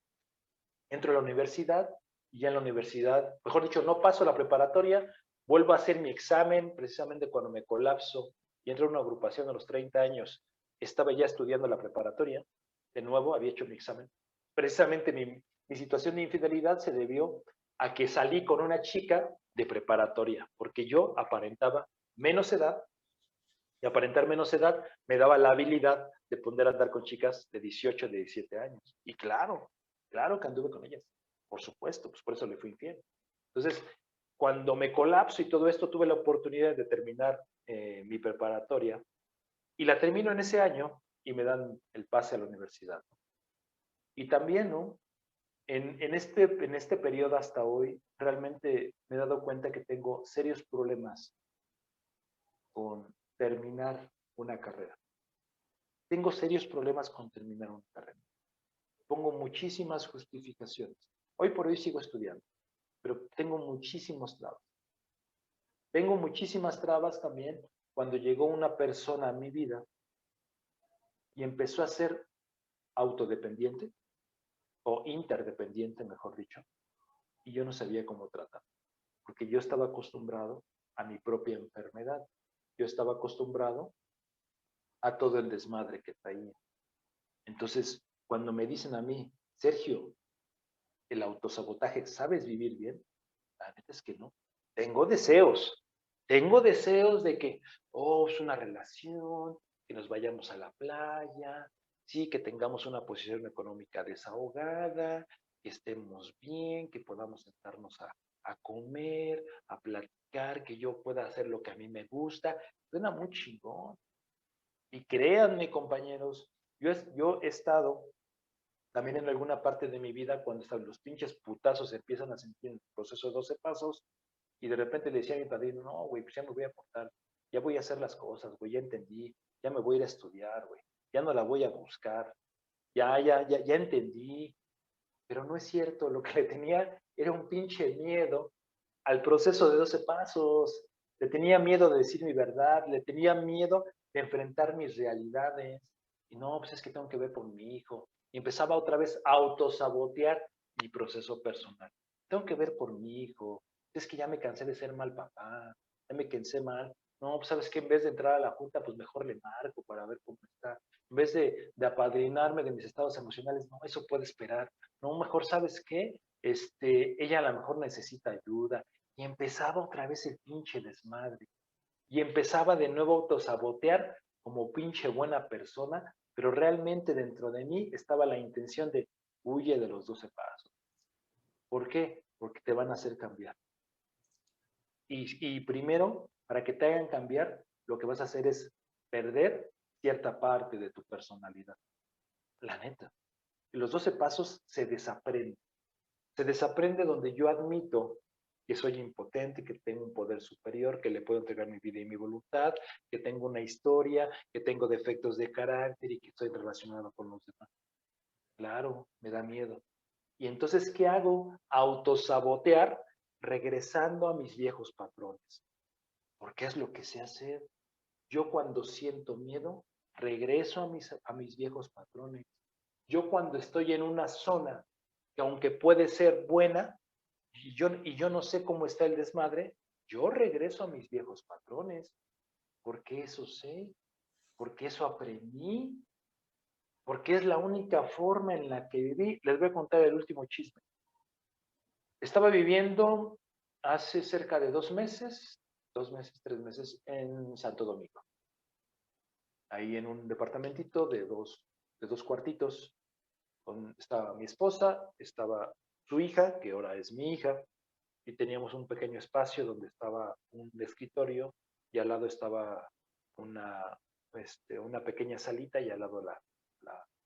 Entro a la universidad y ya en la universidad, mejor dicho, no paso la preparatoria, vuelvo a hacer mi examen precisamente cuando me colapso y entro a una agrupación a los 30 años. Estaba ya estudiando la preparatoria, de nuevo había hecho mi examen. Precisamente mi situación de infidelidad se debió a que salí con una chica de preparatoria, porque yo aparentaba menos edad y aparentar menos edad me daba la habilidad de poder andar con chicas de 18, de 17 años. Y claro que anduve con ellas. Por supuesto, pues por eso le fui infiel. Entonces, cuando me colapso y todo esto, tuve la oportunidad de terminar mi preparatoria y la termino en ese año y me dan el pase a la universidad. Y también, ¿no? En este periodo hasta hoy, realmente me he dado cuenta que tengo serios problemas con terminar una carrera. Tengo serios problemas con terminar una carrera. Pongo muchísimas justificaciones. Hoy por hoy sigo estudiando, pero tengo muchísimos trabas. Tengo muchísimas trabas también cuando llegó una persona a mi vida y empezó a ser autodependiente o interdependiente, mejor dicho, y yo no sabía cómo tratar, porque yo estaba acostumbrado a mi propia enfermedad. Yo estaba acostumbrado a todo el desmadre que traía. Entonces, cuando me dicen a mí, Sergio, el autosabotaje, ¿sabes vivir bien? La neta es que no. Tengo deseos de que, es una relación, que nos vayamos a la playa, sí, que tengamos una posición económica desahogada, que estemos bien, que podamos sentarnos a comer, a platicar, que yo pueda hacer lo que a mí me gusta. Suena muy chingón. Y créanme, compañeros, yo he estado también en alguna parte de mi vida cuando los pinches putazos empiezan a sentir en el proceso de 12 pasos y de repente le decía a mi padrino, no, güey, pues ya me voy a portar, ya voy a hacer las cosas, güey, ya entendí, ya me voy a ir a estudiar, güey, ya no la voy a buscar, ya entendí, pero no es cierto, lo que le tenía era un pinche miedo al proceso de 12 pasos, le tenía miedo de decir mi verdad, le tenía miedo de enfrentar mis realidades, y no, pues es que tengo que ver por mi hijo, y empezaba otra vez a autosabotear mi proceso personal. Tengo que ver por mi hijo, es que ya me cansé de ser mal papá, ya me cansé mal No, pues sabes que en vez de entrar a la junta, pues mejor le marco para ver cómo está. En vez de apadrinarme de mis estados emocionales, no, eso puede esperar. No, mejor, ¿sabes qué? Ella a lo mejor necesita ayuda. Y empezaba otra vez el pinche desmadre. Y empezaba de nuevo a autosabotear como pinche buena persona, pero realmente dentro de mí estaba la intención de huye de los 12 pasos. ¿Por qué? Porque te van a hacer cambiar. Y primero, para que te hagan cambiar, lo que vas a hacer es perder cierta parte de tu personalidad. La neta. Y los 12 pasos se desaprenden. Se desaprende donde yo admito que soy impotente, que tengo un poder superior, que le puedo entregar mi vida y mi voluntad, que tengo una historia, que tengo defectos de carácter y que estoy relacionado con los demás. Claro, me da miedo. Y entonces, ¿qué hago? Autosabotear regresando a mis viejos patrones. Porque es lo que sé hacer. Yo cuando siento miedo, regreso a mis viejos patrones. Yo cuando estoy en una zona que aunque puede ser buena, y yo no sé cómo está el desmadre, yo regreso a mis viejos patrones. Porque eso sé, porque eso aprendí, porque es la única forma en la que viví. Les voy a contar el último chisme. Estaba viviendo hace cerca de 2 meses, 3 meses, en Santo Domingo. Ahí en un departamentito de dos cuartitos. Estaba mi esposa, estaba su hija, que ahora es mi hija, y teníamos un pequeño espacio donde estaba un escritorio y al lado estaba una, una pequeña salita y al lado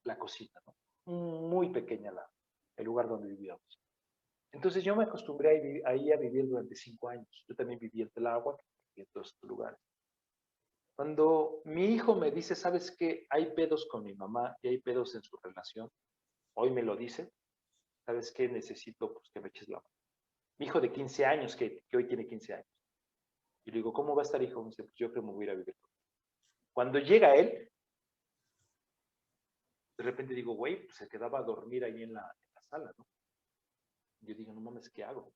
la cocina, ¿no? Muy pequeña el lugar donde vivíamos. Entonces yo me acostumbré ahí a vivir durante 5 años. Yo también viví en Tláhuac y en todos estos lugares. Cuando mi hijo me dice, ¿sabes qué? Hay pedos con mi mamá y hay pedos en su relación. Hoy me lo dice. ¿Sabes qué? Necesito pues, que me eches la mano. Mi hijo de 15 años, que hoy tiene 15 años. Y le digo, ¿cómo va a estar, hijo? Me dice, pues yo creo que me voy a ir a vivir. Cuando llega él, de repente digo, güey, pues se quedaba a dormir ahí en la sala, ¿no? Yo digo, no mames, ¿qué hago?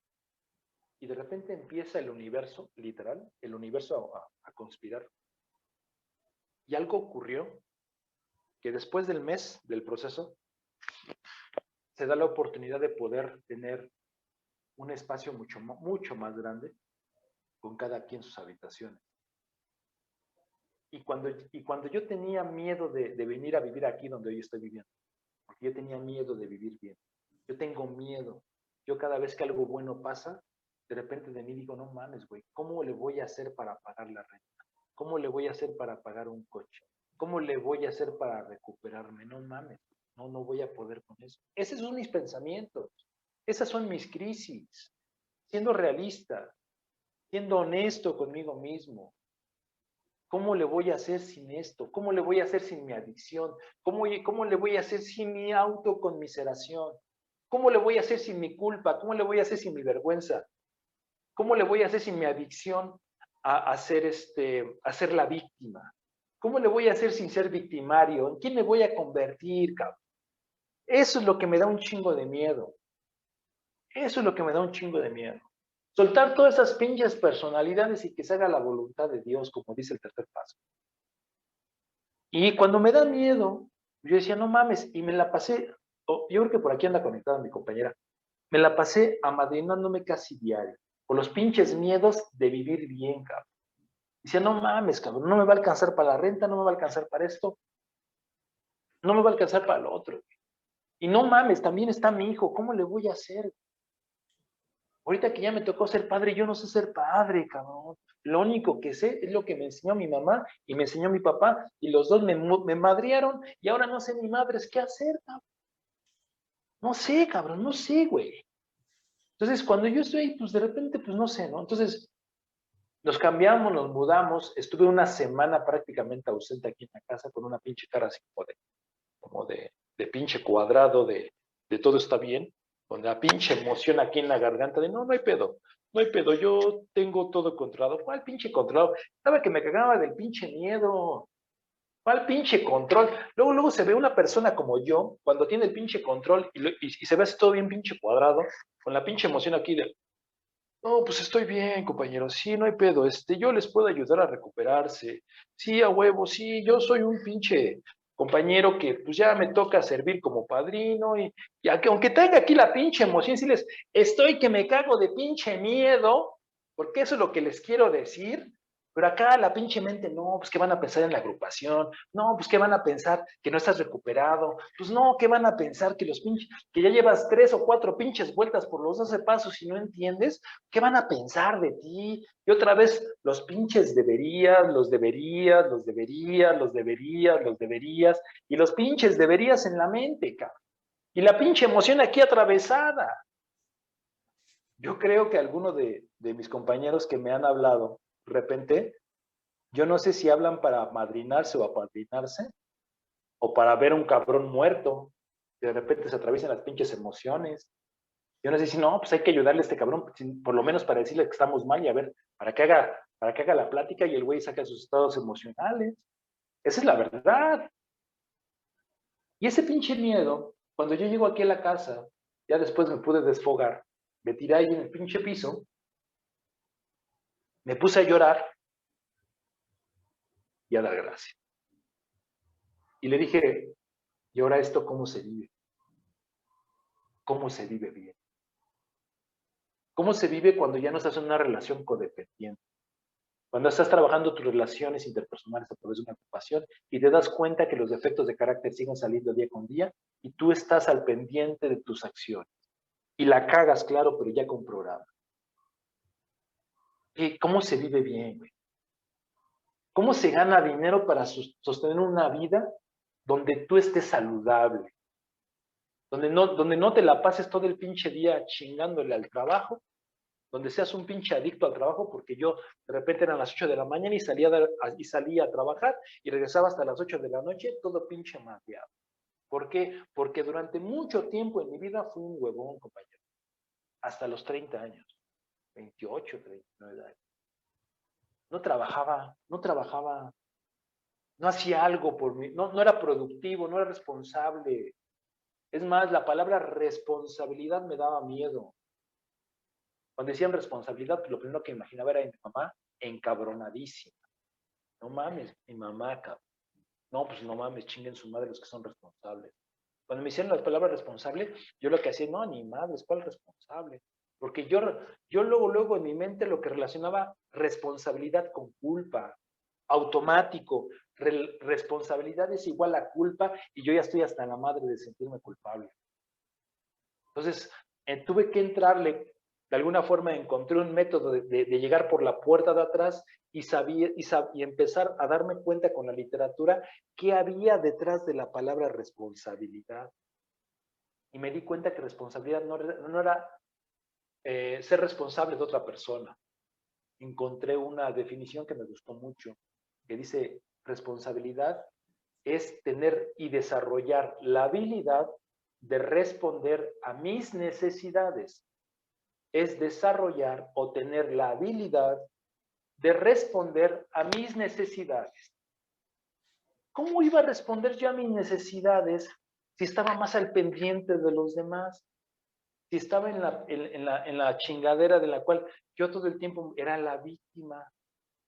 Y de repente empieza el universo, literal, el universo a conspirar. Y algo ocurrió que después del mes del proceso se da la oportunidad de poder tener un espacio mucho más grande con cada quien sus habitaciones. Y cuando yo tenía miedo de venir a vivir aquí donde hoy estoy viviendo, porque yo tenía miedo de vivir bien, yo tengo miedo, yo cada vez que algo bueno pasa, de repente de mí digo, no mames, güey, ¿cómo le voy a hacer para pagar la renta? ¿Cómo le voy a hacer para pagar un coche? ¿Cómo le voy a hacer para recuperarme? No mames, no voy a poder con eso. Esos son mis pensamientos, esas son mis crisis, siendo realista, siendo honesto conmigo mismo. ¿Cómo le voy a hacer sin esto? ¿Cómo le voy a hacer sin mi adicción? ¿Cómo le voy a hacer sin mi autoconmiseración? ¿Cómo le voy a hacer sin mi culpa? ¿Cómo le voy a hacer sin mi vergüenza? ¿Cómo le voy a hacer sin mi adicción a ser la víctima? ¿Cómo le voy a hacer sin ser victimario? ¿En quién me voy a convertir, cabrón? Eso es lo que me da un chingo de miedo. Eso es lo que me da un chingo de miedo. Soltar todas esas pinches personalidades y que se haga la voluntad de Dios, como dice el tercer paso. Y cuando me da miedo, yo decía, no mames, y me la pasé, yo creo que por aquí anda conectada mi compañera, me la pasé amadrinándome casi diario, con los pinches miedos de vivir bien, cabrón. Decía, no mames, cabrón, no me va a alcanzar para la renta, no me va a alcanzar para esto, no me va a alcanzar para lo otro. Y no mames, también está mi hijo, ¿cómo le voy a hacer? Ahorita que ya me tocó ser padre, yo no sé ser padre, cabrón. Lo único que sé es lo que me enseñó mi mamá y me enseñó mi papá, y los dos me madrearon, y ahora no sé ni madres qué hacer, cabrón. No sé, cabrón, no sé, güey. Entonces, cuando yo estoy ahí, pues de repente, pues no sé, ¿no? Entonces, nos cambiamos, nos mudamos, estuve una semana prácticamente ausente aquí en la casa con una pinche cara así como de pinche cuadrado de todo está bien, con la pinche emoción aquí en la garganta de no hay pedo, no hay pedo, yo tengo todo controlado. ¿Cuál pinche controlado? Estaba que me cagaba del pinche miedo. ¿Cuál pinche control? Luego se ve una persona como yo, cuando tiene el pinche control y se ve así todo bien pinche cuadrado, con la pinche emoción aquí de No, pues estoy bien, compañero. Sí, no hay pedo. Yo les puedo ayudar a recuperarse. Sí, a huevo, sí, yo soy un pinche compañero que pues ya me toca servir como padrino y aunque tenga aquí la pinche emoción, sí les estoy que me cago de pinche miedo, porque eso es lo que les quiero decir. Pero acá la pinche mente, no, pues qué van a pensar en la agrupación, no, pues qué van a pensar que no estás recuperado, pues no, qué van a pensar que los pinches, que ya llevas 3 o 4 pinches vueltas por los 12 pasos y no entiendes. ¿Qué van a pensar de ti? Y otra vez, los pinches deberías, los deberías, los deberías, los deberías, los deberías, y los pinches deberías en la mente, cabrón. Y la pinche emoción aquí atravesada. Yo creo que algunos de mis compañeros que me han hablado, de repente, yo no sé si hablan para madrinarse o apadrinarse, o para ver a un cabrón muerto, que de repente se atraviesan las pinches emociones. Yo no sé si no, pues hay que ayudarle a este cabrón, por lo menos para decirle que estamos mal y a ver, para que haga la plática y el güey saque sus estados emocionales. Esa es la verdad. Y ese pinche miedo, cuando yo llego aquí a la casa, ya después me pude desfogar, me tiré ahí en el pinche piso, me puse a llorar y a dar gracias. Y le dije, ¿y ahora esto cómo se vive? ¿Cómo se vive bien? ¿Cómo se vive cuando ya no estás en una relación codependiente? Cuando estás trabajando tus relaciones interpersonales a través de una ocupación y te das cuenta que los defectos de carácter siguen saliendo día con día y tú estás al pendiente de tus acciones. Y la cagas, claro, pero ya con programa. ¿Y cómo se vive bien, güey? ¿Cómo se gana dinero para sostener una vida donde tú estés saludable? Donde no te la pases todo el pinche día chingándole al trabajo, donde seas un pinche adicto al trabajo, porque yo de repente eran las 8 de la mañana y salía a trabajar y regresaba hasta las 8 de la noche, todo pinche mareado. ¿Por qué? Porque durante mucho tiempo en mi vida fui un huevón, compañero. Hasta los 30 años, 28, 39 años. No trabajaba, no hacía algo por mí, no era productivo, no era responsable. Es más, la palabra responsabilidad me daba miedo. Cuando decían responsabilidad, pues lo primero que imaginaba era mi mamá encabronadísima. No mames, mi mamá, cabrón. No, pues no mames, chinguen su madre los que son responsables. Cuando me hicieron la palabra responsable, yo lo que hacía, no, ni madres, ¿cuál responsable? Porque yo luego en mi mente lo que relacionaba responsabilidad con culpa, automático, responsabilidad es igual a culpa y yo ya estoy hasta la madre de sentirme culpable. Entonces, tuve que entrarle, de alguna forma encontré un método de llegar por la puerta de atrás y empezar a darme cuenta con la literatura qué había detrás de la palabra responsabilidad. Y me di cuenta que responsabilidad no era ser responsable de otra persona. Encontré una definición que me gustó mucho, que dice, responsabilidad es tener y desarrollar la habilidad de responder a mis necesidades. Es desarrollar o tener la habilidad de responder a mis necesidades. ¿Cómo iba a responder yo a mis necesidades si estaba más al pendiente de los demás? Si estaba en la chingadera de la cual yo todo el tiempo era la víctima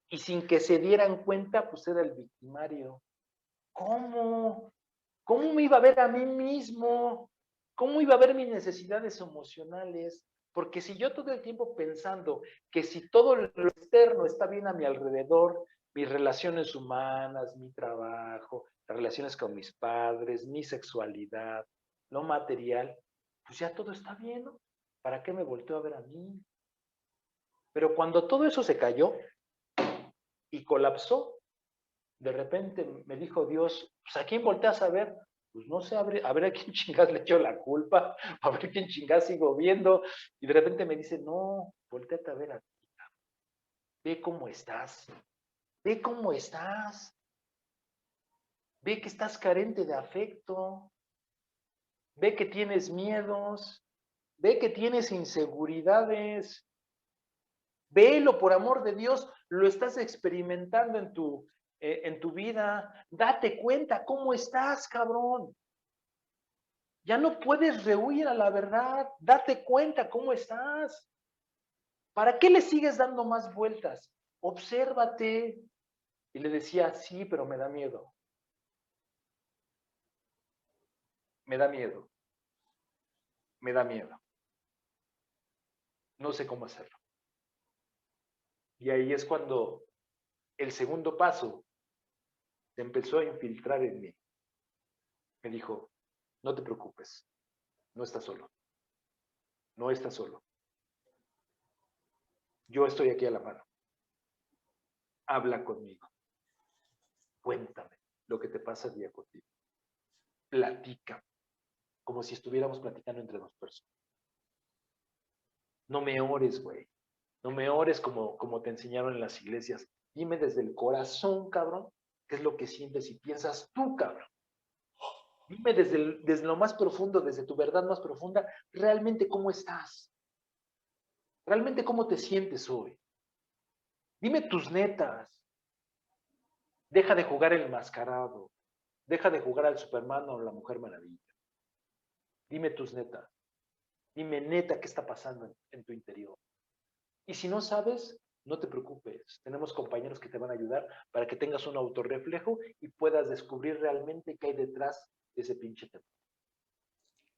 y sin que se dieran cuenta, pues era el victimario. ¿Cómo? ¿Cómo me iba a ver a mí mismo? ¿Cómo iba a ver mis necesidades emocionales? Porque si yo todo el tiempo pensando que si todo lo externo está bien a mi alrededor, mis relaciones humanas, mi trabajo, las relaciones con mis padres, mi sexualidad, lo material, pues ya todo está bien, ¿no? ¿Para qué me volteo a ver a mí? Pero cuando todo eso se cayó y colapsó, de repente me dijo Dios, pues ¿a quién volteas a ver? Pues no sé, a ver a quién chingas le echo la culpa, a ver quién chingas sigo viendo. Y de repente me dice, no, volteate a ver a ti, ve cómo estás, ve cómo estás, ve que estás carente de afecto, ve que tienes miedos, ve que tienes inseguridades, velo por amor de Dios, lo estás experimentando en tu vida, date cuenta cómo estás, cabrón. Ya no puedes rehuir a la verdad. Date cuenta cómo estás. ¿Para qué le sigues dando más vueltas? Obsérvate. Y le decía, sí, pero me da miedo. Me da miedo. Me da miedo. No sé cómo hacerlo. Y ahí es cuando el segundo paso se empezó a infiltrar en mí. Me dijo, no te preocupes, no estás solo. No estás solo. Yo estoy aquí a la mano. Habla conmigo. Cuéntame lo que te pasa día contigo. Platica, como si estuviéramos platicando entre dos personas. No me ores, güey. No me ores como te enseñaron en las iglesias. Dime desde el corazón, cabrón, qué es lo que sientes y piensas tú, cabrón. Dime desde lo más profundo, desde tu verdad más profunda, realmente cómo estás. Realmente cómo te sientes hoy. Dime tus netas. Deja de jugar el enmascarado. Deja de jugar al Superman o la Mujer Maravilla. Dime tus netas. Dime neta qué está pasando en tu interior. Y si no sabes, no te preocupes. Tenemos compañeros que te van a ayudar para que tengas un autorreflejo y puedas descubrir realmente qué hay detrás de ese pinche tema.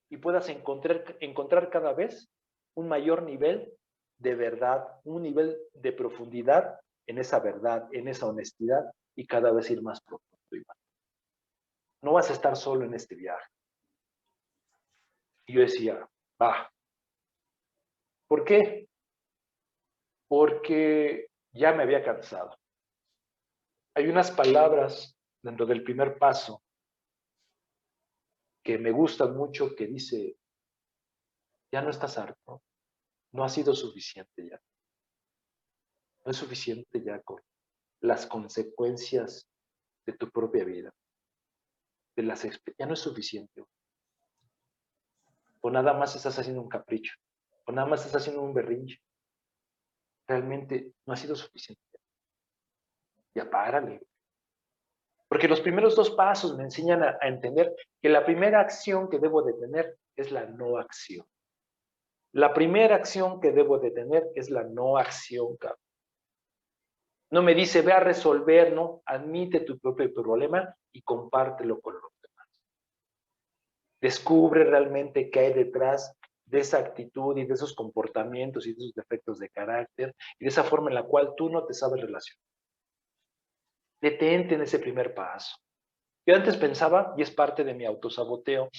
Y puedas encontrar cada vez un mayor nivel de verdad, un nivel de profundidad en esa verdad, en esa honestidad y cada vez ir más profundo. No vas a estar solo en este viaje. Y yo decía, va. ¿Por qué? Porque ya me había cansado. Hay unas palabras dentro del primer paso que me gustan mucho que dice, ya no estás harto, no ha sido suficiente ya. No es suficiente ya con las consecuencias de tu propia vida. Ya no es suficiente. O nada más estás haciendo un capricho. O nada más estás haciendo un berrinche. Realmente no ha sido suficiente. Ya párale. Porque los primeros dos pasos me enseñan a entender que la primera acción que debo de tener es la no acción. La primera acción que debo de tener es la no acción, cabrón. No me dice, ve a resolver, no, admite tu propio problema y compártelo con los demás. Descubre realmente qué hay detrás de esa actitud y de esos comportamientos y de esos defectos de carácter y de esa forma en la cual tú no te sabes relacionar. Detente en ese primer paso. Yo antes pensaba, y es parte de mi autosaboteo,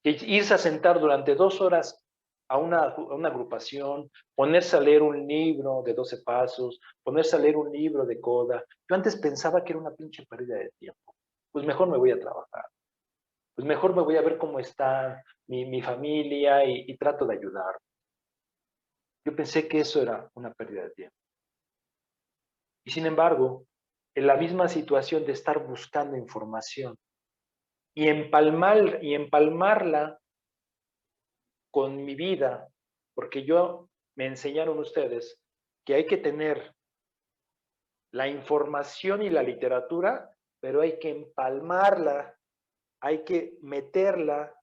que irse a sentar durante 2 horas a una agrupación, ponerse a leer un libro de 12 pasos, ponerse a leer un libro de coda. Yo antes pensaba que era una pinche pérdida de tiempo. Pues mejor me voy a trabajar. Pues mejor me voy a ver cómo está mi familia y trato de ayudar. Yo pensé que eso era una pérdida de tiempo. Y sin embargo, en la misma situación de estar buscando información y empalmarla con mi vida, porque me enseñaron ustedes que hay que tener la información y la literatura, pero hay que empalmarla, hay que meterla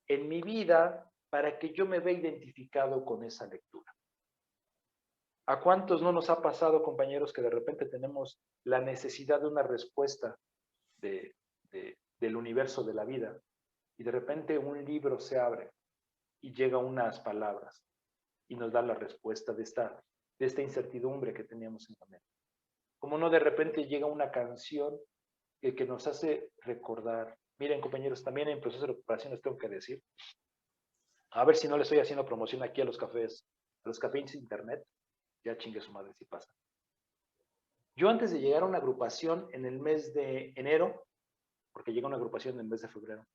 en mi vida para que yo me vea identificado con esa lectura. ¿A cuántos no nos ha pasado, compañeros, que de repente tenemos la necesidad de una respuesta del universo de la vida y de repente un libro se abre y llega unas palabras y nos da la respuesta de esta incertidumbre que teníamos en la mente? Como no de repente llega una canción que nos hace recordar. Miren, compañeros, también en proceso de recuperación les tengo que decir, a ver si no le estoy haciendo promoción aquí a los cafés internet, ya chingue su madre si pasa. Yo antes de llegar a una agrupación en el mes de enero, porque llega una agrupación en el mes de febrero,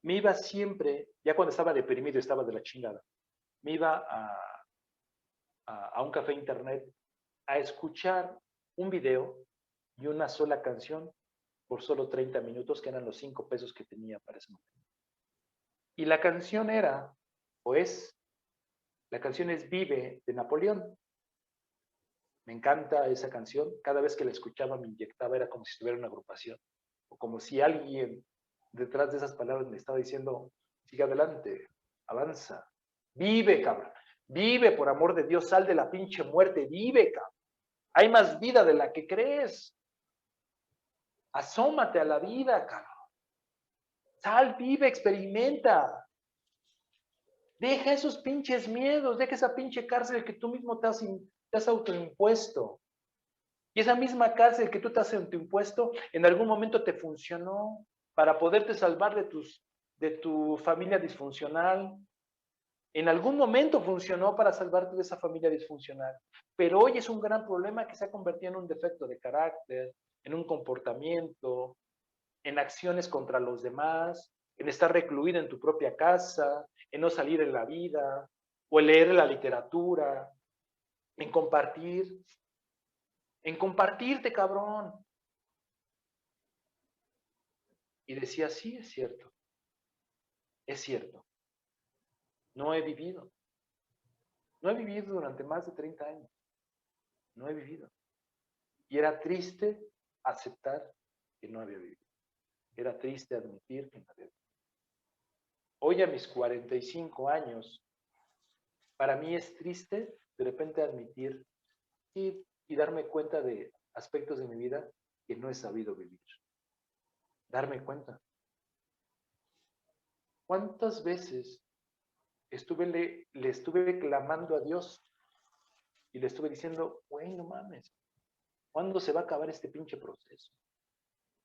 me iba siempre, ya cuando estaba deprimido, estaba de la chingada, me iba a un café internet a escuchar un video y una sola canción por solo 30 minutos, que eran los 5 pesos que tenía para ese momento. Y la canción era, la canción es Vive de Napoleón. Me encanta esa canción. Cada vez que la escuchaba me inyectaba, era como si estuviera en una agrupación. O como si alguien detrás de esas palabras me estaba diciendo, sigue adelante, avanza, vive, cabrón. Vive, por amor de Dios, sal de la pinche muerte, vive, cabrón. Hay más vida de la que crees. Asómate a la vida, cabrón. Sal, vive, experimenta. Deja esos pinches miedos, deja esa pinche cárcel que tú mismo te has autoimpuesto. Y esa misma cárcel que tú te has autoimpuesto, en algún momento te funcionó para poderte salvar de tu familia disfuncional. En algún momento funcionó para salvarte de esa familia disfuncional. Pero hoy es un gran problema que se ha convertido en un defecto de carácter, en un comportamiento, en acciones contra los demás, en estar recluido en tu propia casa, en no salir en la vida, o en leer la literatura, en compartirte, cabrón. Y decía, sí, es cierto, no he vivido. No he vivido durante más de 30 años, no he vivido. Y era triste aceptar que no había vivido. Era triste admitir que no había vivido. Hoy a mis 45 años, para mí es triste de repente admitir y darme cuenta de aspectos de mi vida que no he sabido vivir. Darme cuenta. ¿Cuántas veces le estuve clamando a Dios y le estuve diciendo, güey, no mames, ¿cuándo se va a acabar este pinche proceso?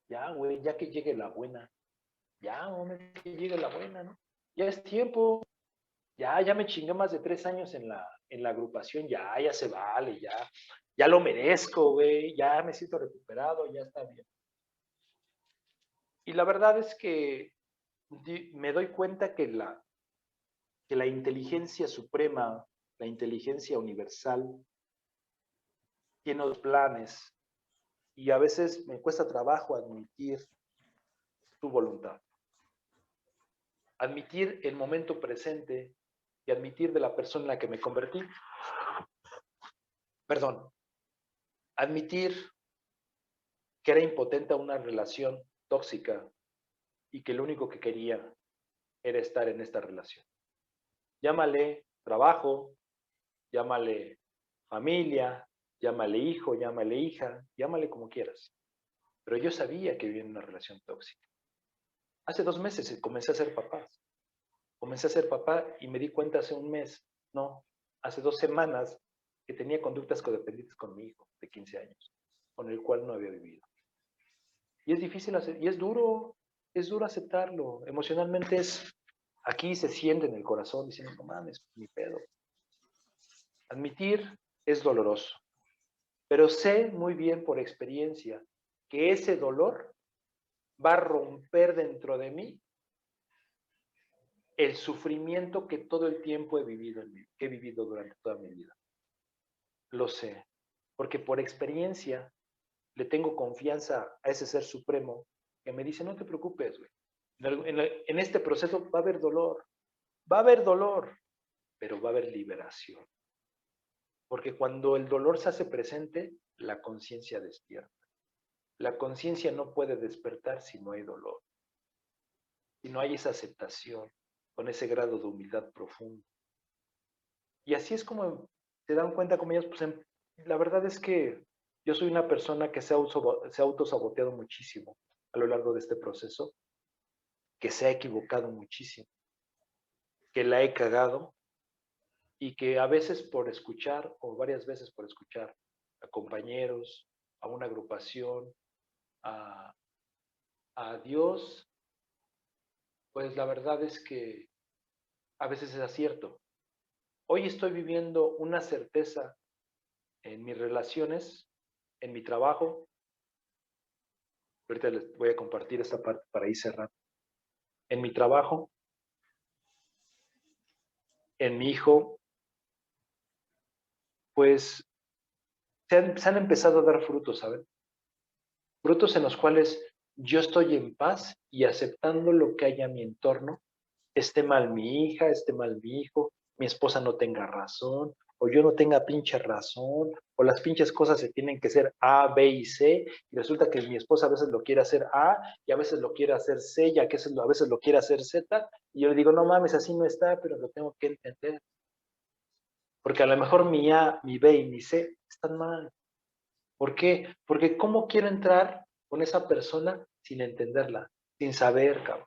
Ya, güey, ya que llegue la buena. Ya, hombre, que llegue la buena, ¿no? Ya es tiempo. Ya me chingué más de 3 años en la agrupación. Ya se vale, ya lo merezco, güey. Ya me siento recuperado, ya está bien. Y la verdad es que me doy cuenta que la inteligencia suprema, la inteligencia universal, tiene los planes y a veces me cuesta trabajo admitir tu voluntad. Admitir el momento presente y admitir de la persona en la que me convertí. Perdón. Admitir que era impotente a una relación tóxica y que lo único que quería era estar en esta relación. Llámale trabajo, llámale familia, llámale hijo, llámale hija, llámale como quieras. Pero yo sabía que vivía en una relación tóxica. Hace 2 meses comencé a ser papá. Comencé a ser papá y me di cuenta hace un mes, no, hace 2 semanas que tenía conductas codependientes con mi hijo de 15 años, con el cual no había vivido. Y es difícil hacer, y es duro aceptarlo. Emocionalmente aquí se siente en el corazón diciendo, no mames, mi pedo. Admitir es doloroso, pero sé muy bien por experiencia que ese dolor va a romper dentro de mí el sufrimiento que todo el tiempo que he vivido durante toda mi vida. Lo sé, porque por experiencia le tengo confianza a ese ser supremo que me dice, no te preocupes, güey. En este proceso va a haber dolor, pero va a haber liberación. Porque cuando el dolor se hace presente, la conciencia despierta. La conciencia no puede despertar si no hay dolor, si no hay esa aceptación, con ese grado de humildad profundo. Y así es como se dan cuenta como ellos, pues la verdad es que yo soy una persona que se ha autosaboteado muchísimo a lo largo de este proceso, que se ha equivocado muchísimo, que la he cagado y que a veces por escuchar o varias veces por escuchar a compañeros, a una agrupación, a Dios, pues la verdad es que a veces es acierto. Hoy estoy viviendo una certeza en mis relaciones, en mi trabajo. Ahorita les voy a compartir esta parte para ir cerrando. En mi trabajo, en mi hijo, pues se han empezado a dar frutos, ¿saben? Frutos en los cuales yo estoy en paz y aceptando lo que haya a mi entorno, esté mal mi hija, esté mal mi hijo, mi esposa no tenga razón, o yo no tenga pinche razón, o las pinches cosas se tienen que hacer A, B y C, y resulta que mi esposa a veces lo quiere hacer A, y a veces lo quiere hacer C, y a veces lo quiere hacer Z, y yo le digo, no mames, así no está, pero lo tengo que entender. Porque a lo mejor mi A, mi B y mi C están mal. ¿Por qué? Porque ¿cómo quiero entrar con esa persona sin entenderla, sin saber, cabrón?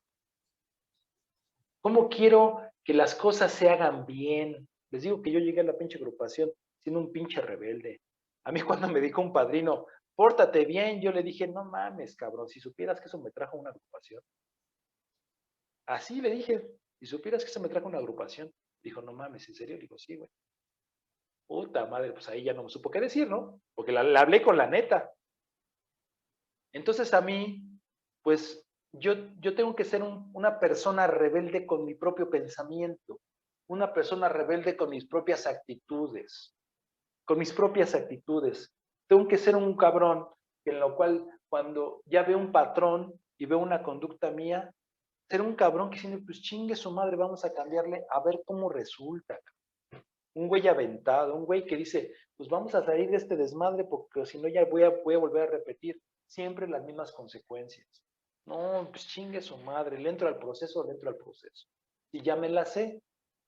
¿Cómo quiero que las cosas se hagan bien? Les digo que yo llegué a la pinche agrupación siendo un pinche rebelde. A mí cuando me dijo un padrino, pórtate bien, yo le dije, no mames, cabrón, si supieras que eso me trajo una agrupación. Así le dije, si supieras que eso me trajo una agrupación. Dijo, no mames, ¿en serio? Digo, sí, güey. Puta madre, pues ahí ya no me supo qué decir, ¿no? Porque la hablé con la neta. Entonces a mí, pues yo tengo que ser una persona rebelde con mi propio pensamiento, una persona rebelde con mis propias actitudes, con mis propias actitudes. Tengo que ser un cabrón en lo cual cuando ya veo un patrón y veo una conducta mía, ser un cabrón que dice, pues chingue su madre, vamos a cambiarle a ver cómo resulta. Un güey aventado, un güey que dice, pues vamos a salir de este desmadre porque si no ya voy a volver a repetir siempre las mismas consecuencias. No, pues chingue su madre, le entro al proceso, le entro al proceso. Y ya me la sé,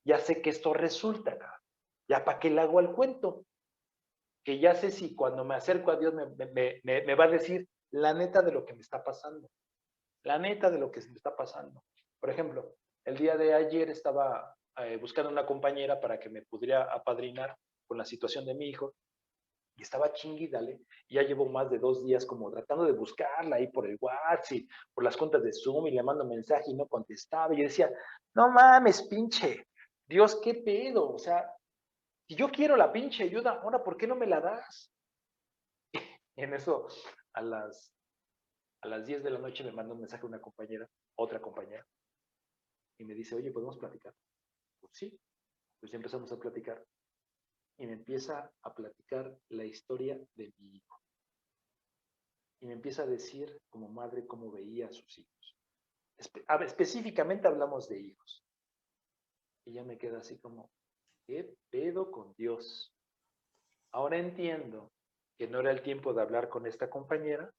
ya sé que esto resulta, cabrón. Ya para qué le hago al cuento, que ya sé si cuando me acerco a Dios me va a decir la neta de lo que me está pasando, la neta de lo que me está pasando. Por ejemplo, el día de ayer estaba buscando una compañera para que me pudiera apadrinar con la situación de mi hijo y estaba chingui, dale, y ya llevo más de 2 días como tratando de buscarla ahí por el WhatsApp y por las cuentas de Zoom y le mando mensaje y no contestaba. Y yo decía, no mames, pinche, Dios, qué pedo, o sea, si yo quiero la pinche ayuda, ahora, ¿por qué no me la das? Y en eso, a las, a las 10 de la noche me manda un mensaje una compañera, otra compañera, y me dice, oye, ¿podemos platicar? Pues sí, pues ya empezamos a platicar. Y me empieza a platicar la historia de mi hijo. Y me empieza a decir como madre cómo veía a sus hijos. Específicamente hablamos de hijos. Y ya me queda así como, ¿qué pedo con Dios? Ahora entiendo que no era el tiempo de hablar con esta compañera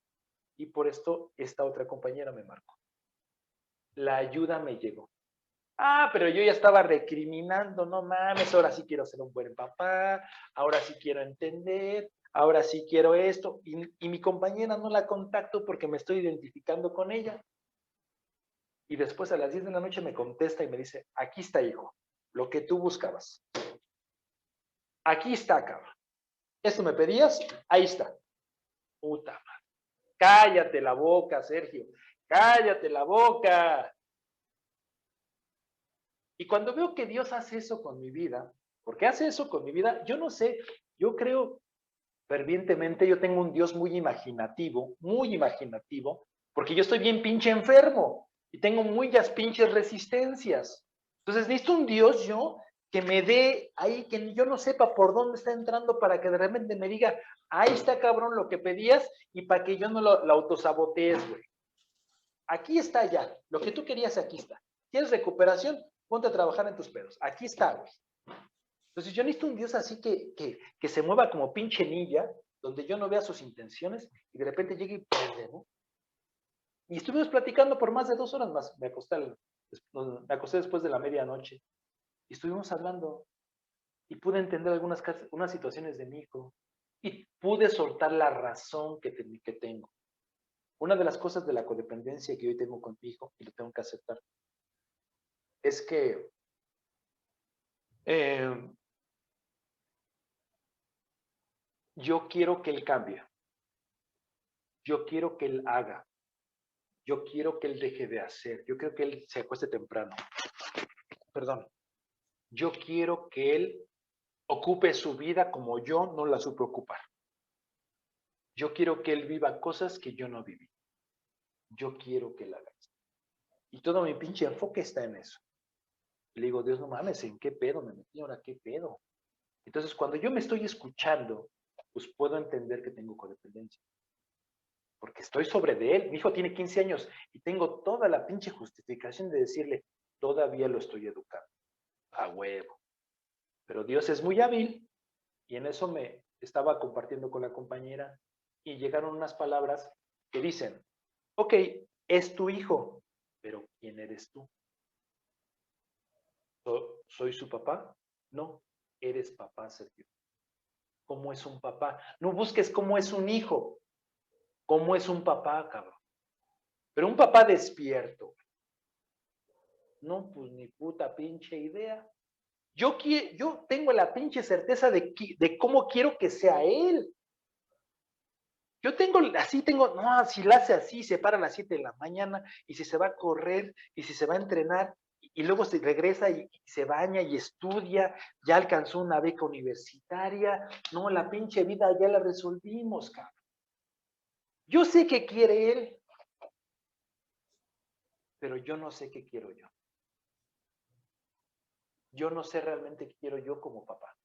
y por esto esta otra compañera me marcó. La ayuda me llegó. Ah, pero yo ya estaba recriminando, no mames, ahora sí quiero ser un buen papá, ahora sí quiero entender, ahora sí quiero esto, y mi compañera no la contacto porque me estoy identificando con ella. Y después a las 10 de la noche me contesta y me dice, aquí está, hijo, lo que tú buscabas. Aquí está, cabrón. ¿Esto me pedías? Ahí está. Puta madre. Cállate la boca, Sergio. Cállate la boca. Y cuando veo que Dios hace eso con mi vida, ¿por qué hace eso con mi vida? Yo no sé, yo creo fervientemente, yo tengo un Dios muy imaginativo, porque yo estoy bien pinche enfermo y tengo muchas pinches resistencias. Entonces necesito un Dios yo que me dé ahí, que yo no sepa por dónde está entrando para que de repente me diga, ahí está cabrón lo que pedías y para que yo no lo autosabotees, güey. Aquí está ya, lo que tú querías aquí está. ¿Quieres recuperación? Ponte a trabajar en tus pedos. Aquí está, güey. Entonces yo necesito un Dios así que se mueva como pinche ninja, donde yo no vea sus intenciones y de repente llegue y pierde, ¿no? Y estuvimos platicando por más de 2 horas más. Me acosté después de la medianoche y estuvimos hablando y pude entender unas situaciones de mi hijo y pude soltar la razón que tengo. Una de las cosas de la codependencia que hoy tengo con mi hijo, y lo tengo que aceptar, es que eh, yo quiero que él cambie, yo quiero que él haga, yo quiero que él deje de hacer, yo quiero que él se acueste temprano, perdón, yo quiero que él ocupe su vida como yo no la supe ocupar, yo quiero que él viva cosas que yo no viví, yo quiero que él haga eso. Y todo mi pinche enfoque está en eso. Le digo, Dios, no mames, ¿en qué pedo me metí ahora? ¿Qué pedo? Entonces, cuando yo me estoy escuchando, pues puedo entender que tengo codependencia. Porque estoy sobre de él. Mi hijo tiene 15 años y tengo toda la pinche justificación de decirle, todavía lo estoy educando. A huevo. Pero Dios es muy hábil y en eso me estaba compartiendo con la compañera y llegaron unas palabras que dicen, ok, es tu hijo, pero ¿quién eres tú? ¿Soy su papá? No. eres papá, Sergio. ¿Cómo es un papá? No busques cómo es un hijo, cómo es un papá, cabrón. Pero un papá despierto. No, pues ni puta pinche idea. Yo tengo la pinche certeza de cómo quiero que sea él. Yo tengo, no, si la hace así, se para a las 7 de la mañana, y si se va a correr, y si se va a entrenar, y luego se regresa y se baña y estudia, ya alcanzó una beca universitaria, no, la pinche vida ya la resolvimos, cabrón. Yo sé qué quiere él, pero yo no sé qué quiero yo. Yo no sé realmente qué quiero yo como papá.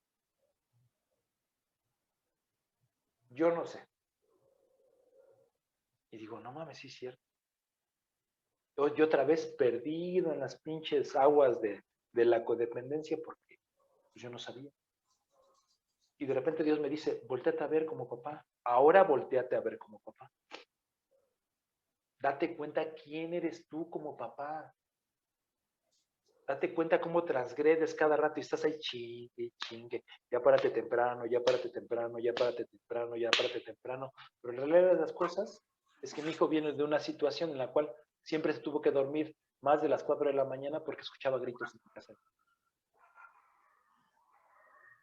Yo no sé. Y digo, no mames, sí es cierto. Yo otra vez perdido en las pinches aguas de la codependencia porque yo no sabía. Y de repente Dios me dice, volteate a ver como papá. Ahora volteate a ver como papá. Date cuenta quién eres tú como papá. Date cuenta cómo transgredes cada rato y estás ahí chingue, chingue. Ya párate temprano, ya párate temprano, ya párate temprano, ya párate temprano. Pero en realidad de las cosas es que mi hijo viene de una situación en la cual siempre se tuvo que dormir más de las 4 de la mañana porque escuchaba gritos en mi casa.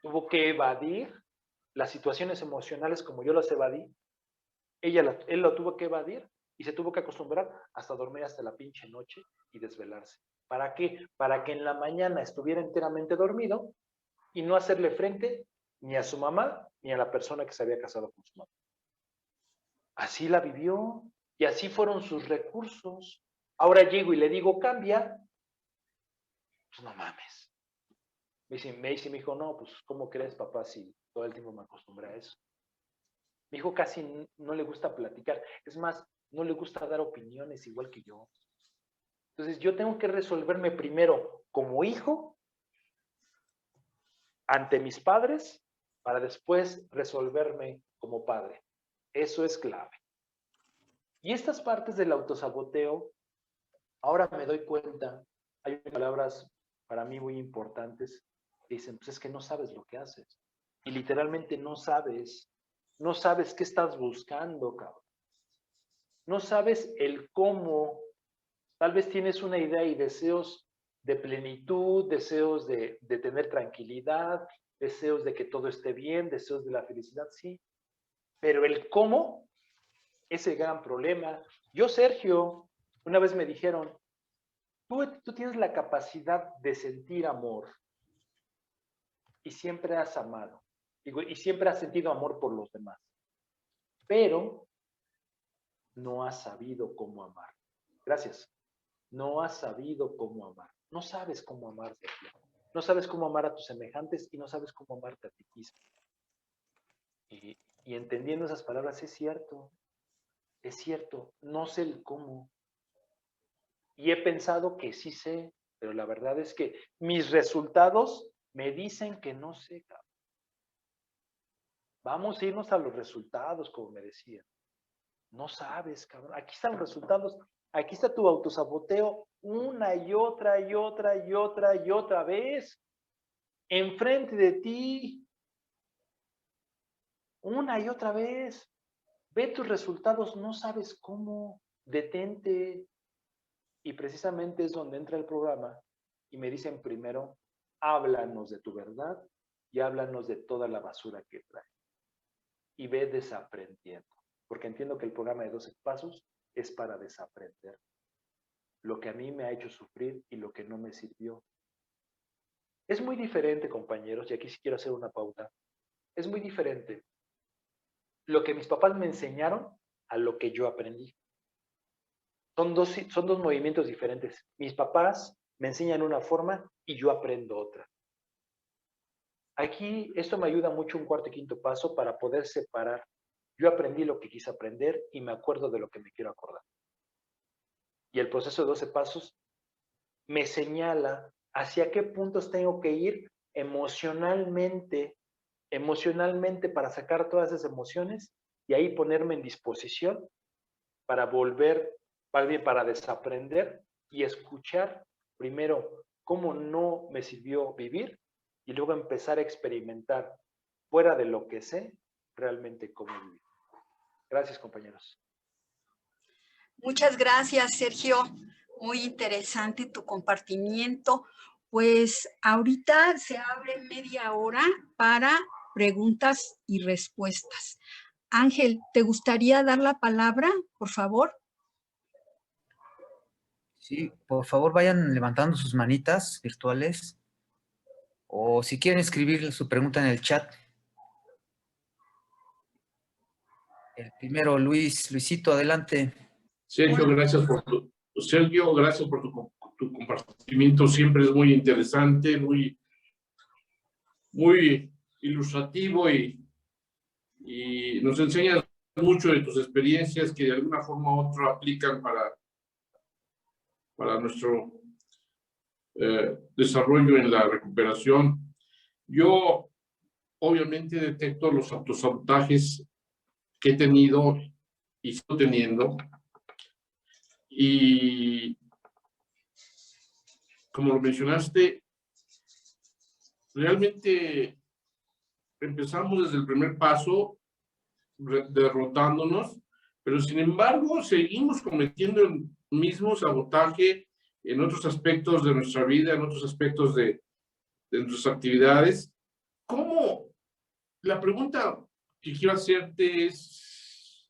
Tuvo que evadir las situaciones emocionales como yo las evadí. Él lo tuvo que evadir y se tuvo que acostumbrar hasta dormir hasta la pinche noche y desvelarse. ¿Para qué? Para que en la mañana estuviera enteramente dormido y no hacerle frente ni a su mamá ni a la persona que se había casado con su mamá. Así la vivió y así fueron sus recursos. Ahora llego y le digo, cambia. Pues no mames. Me dice mi hijo, no, pues ¿cómo crees, papá, si todo el tiempo me acostumbré a eso? Mi hijo casi no le gusta platicar. Es más, no le gusta dar opiniones igual que yo. Entonces yo tengo que resolverme primero como hijo ante mis padres para después resolverme como padre. Eso es clave. Y estas partes del autosaboteo, ahora me doy cuenta, hay palabras para mí muy importantes que dicen, pues es que no sabes lo que haces. Y literalmente no sabes qué estás buscando, cabrón. No sabes el cómo. Tal vez tienes una idea y deseos de plenitud, deseos de tener tranquilidad, deseos de que todo esté bien, deseos de la felicidad, sí. Pero el cómo es el gran problema. Yo, Sergio, una vez me dijeron, tú tienes la capacidad de sentir amor y siempre has amado. Y siempre has sentido amor por los demás. Pero no has sabido cómo amar. Gracias. No has sabido cómo amar. No sabes cómo amar, Sergio. No sabes cómo amar a tus semejantes y no sabes cómo amarte a ti mismo. Y entendiendo esas palabras, es cierto, no sé el cómo. Y he pensado que sí sé, pero la verdad es que mis resultados me dicen que no sé, cabrón. Vamos a irnos a los resultados, como me decían. No sabes, cabrón. Aquí están los resultados. Aquí está tu autosaboteo una y otra y otra y otra y otra vez. Enfrente de ti. Una y otra vez. Ve tus resultados, no sabes cómo. Detente. Y precisamente es donde entra el programa y me dicen primero, háblanos de tu verdad y háblanos de toda la basura que trae. Y ve desaprendiendo. Porque entiendo que el programa de 12 pasos es para desaprender lo que a mí me ha hecho sufrir y lo que no me sirvió. Es muy diferente, compañeros, y aquí sí quiero hacer una pauta. Es muy diferente lo que mis papás me enseñaron a lo que yo aprendí. Son dos movimientos diferentes. Mis papás me enseñan una forma y yo aprendo otra. Aquí esto me ayuda mucho un cuarto y quinto paso para poder separar. Yo aprendí lo que quise aprender y me acuerdo de lo que me quiero acordar. Y el proceso de 12 pasos me señala hacia qué puntos tengo que ir emocionalmente para sacar todas esas emociones y ahí ponerme en disposición para volver, para desaprender y escuchar primero cómo no me sirvió vivir y luego empezar a experimentar fuera de lo que sé realmente cómo vivir. Gracias, compañeros. Muchas gracias, Sergio. Muy interesante tu compartimiento. Pues ahorita se abre media hora para preguntas y respuestas. Ángel, ¿te gustaría dar la palabra, por favor? Sí, por favor vayan levantando sus manitas virtuales o si quieren escribir su pregunta en el chat. El primero, Luisito, adelante. Sergio, gracias por tu compartimiento, siempre es muy interesante, muy ilustrativo y nos enseñas mucho de tus experiencias que de alguna forma u otra aplican para nuestro desarrollo en la recuperación. Yo obviamente detecto los autosabotajes que he tenido y estoy teniendo, y como lo mencionaste, realmente empezamos desde el primer paso derrotándonos, pero sin embargo seguimos cometiendo el mismo sabotaje en otros aspectos de nuestra vida, en otros aspectos de nuestras actividades. ¿Cómo? La pregunta que quiero hacerte es,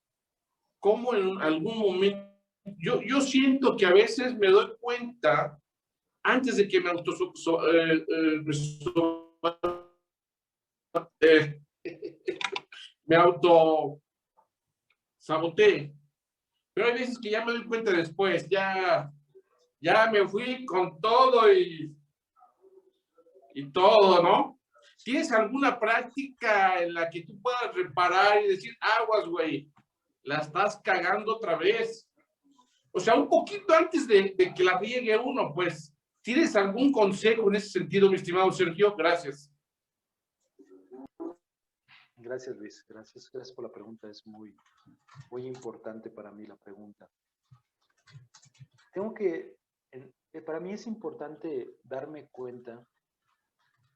¿cómo en algún momento, yo siento que a veces me doy cuenta antes de que me auto saboteé, pero hay veces que ya me doy cuenta después, ya me fui con todo y todo, ¿no? ¿Tienes alguna práctica en la que tú puedas reparar y decir, aguas, güey, la estás cagando otra vez? O sea, un poquito antes de que la riegue uno, pues, ¿tienes algún consejo en ese sentido, mi estimado Sergio? Gracias. Gracias, Luis. Gracias por la pregunta. Es muy importante para mí la pregunta. Para mí es importante darme cuenta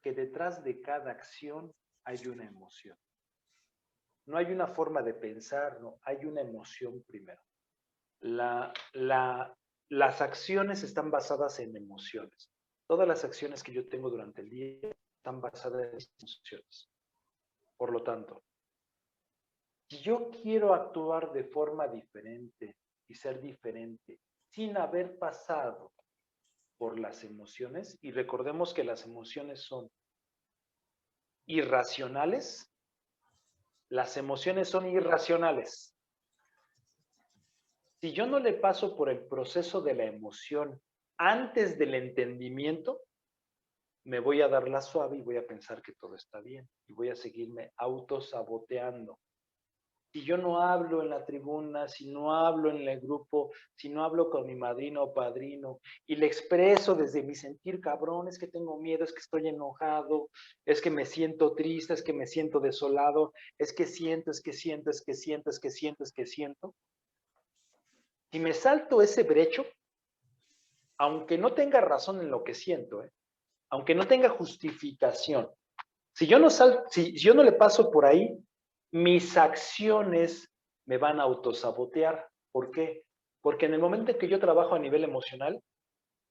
que detrás de cada acción hay una emoción. No hay una forma de pensar, no, hay una emoción primero. Las acciones están basadas en emociones. Todas las acciones que yo tengo durante el día están basadas en emociones. Por lo tanto, si yo quiero actuar de forma diferente y ser diferente sin haber pasado por las emociones, y recordemos que las emociones son irracionales, las emociones son irracionales. Si yo no le paso por el proceso de la emoción antes del entendimiento, me voy a dar la suave y voy a pensar que todo está bien y voy a seguirme autosaboteando. Si yo no hablo en la tribuna, si no hablo en el grupo, si no hablo con mi madrina o padrino y le expreso desde mi sentir, cabrón, es que tengo miedo, es que estoy enojado, es que me siento triste, es que me siento desolado, es que siento. Si me salto ese brecho, aunque no tenga razón en lo que siento, aunque no tenga justificación, si yo no le paso por ahí, mis acciones me van a autosabotear. ¿Por qué? Porque en el momento en que yo trabajo a nivel emocional,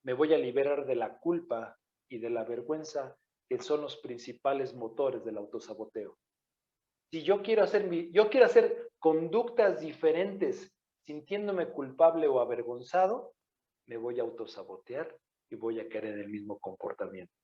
me voy a liberar de la culpa y de la vergüenza, que son los principales motores del autosaboteo. Si yo quiero hacer conductas diferentes sintiéndome culpable o avergonzado, me voy a autosabotear y voy a caer en el mismo comportamiento.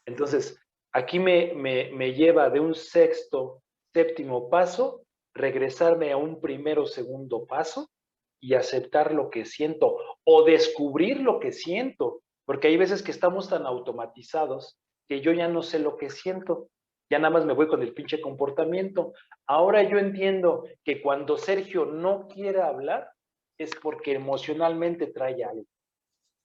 Entonces, aquí me lleva de un sexto, séptimo paso, regresarme a un primero, segundo paso y aceptar lo que siento o descubrir lo que siento, porque hay veces que estamos tan automatizados que yo ya no sé lo que siento, ya nada más me voy con el pinche comportamiento. Ahora yo entiendo que cuando Sergio no quiere hablar es porque emocionalmente trae algo.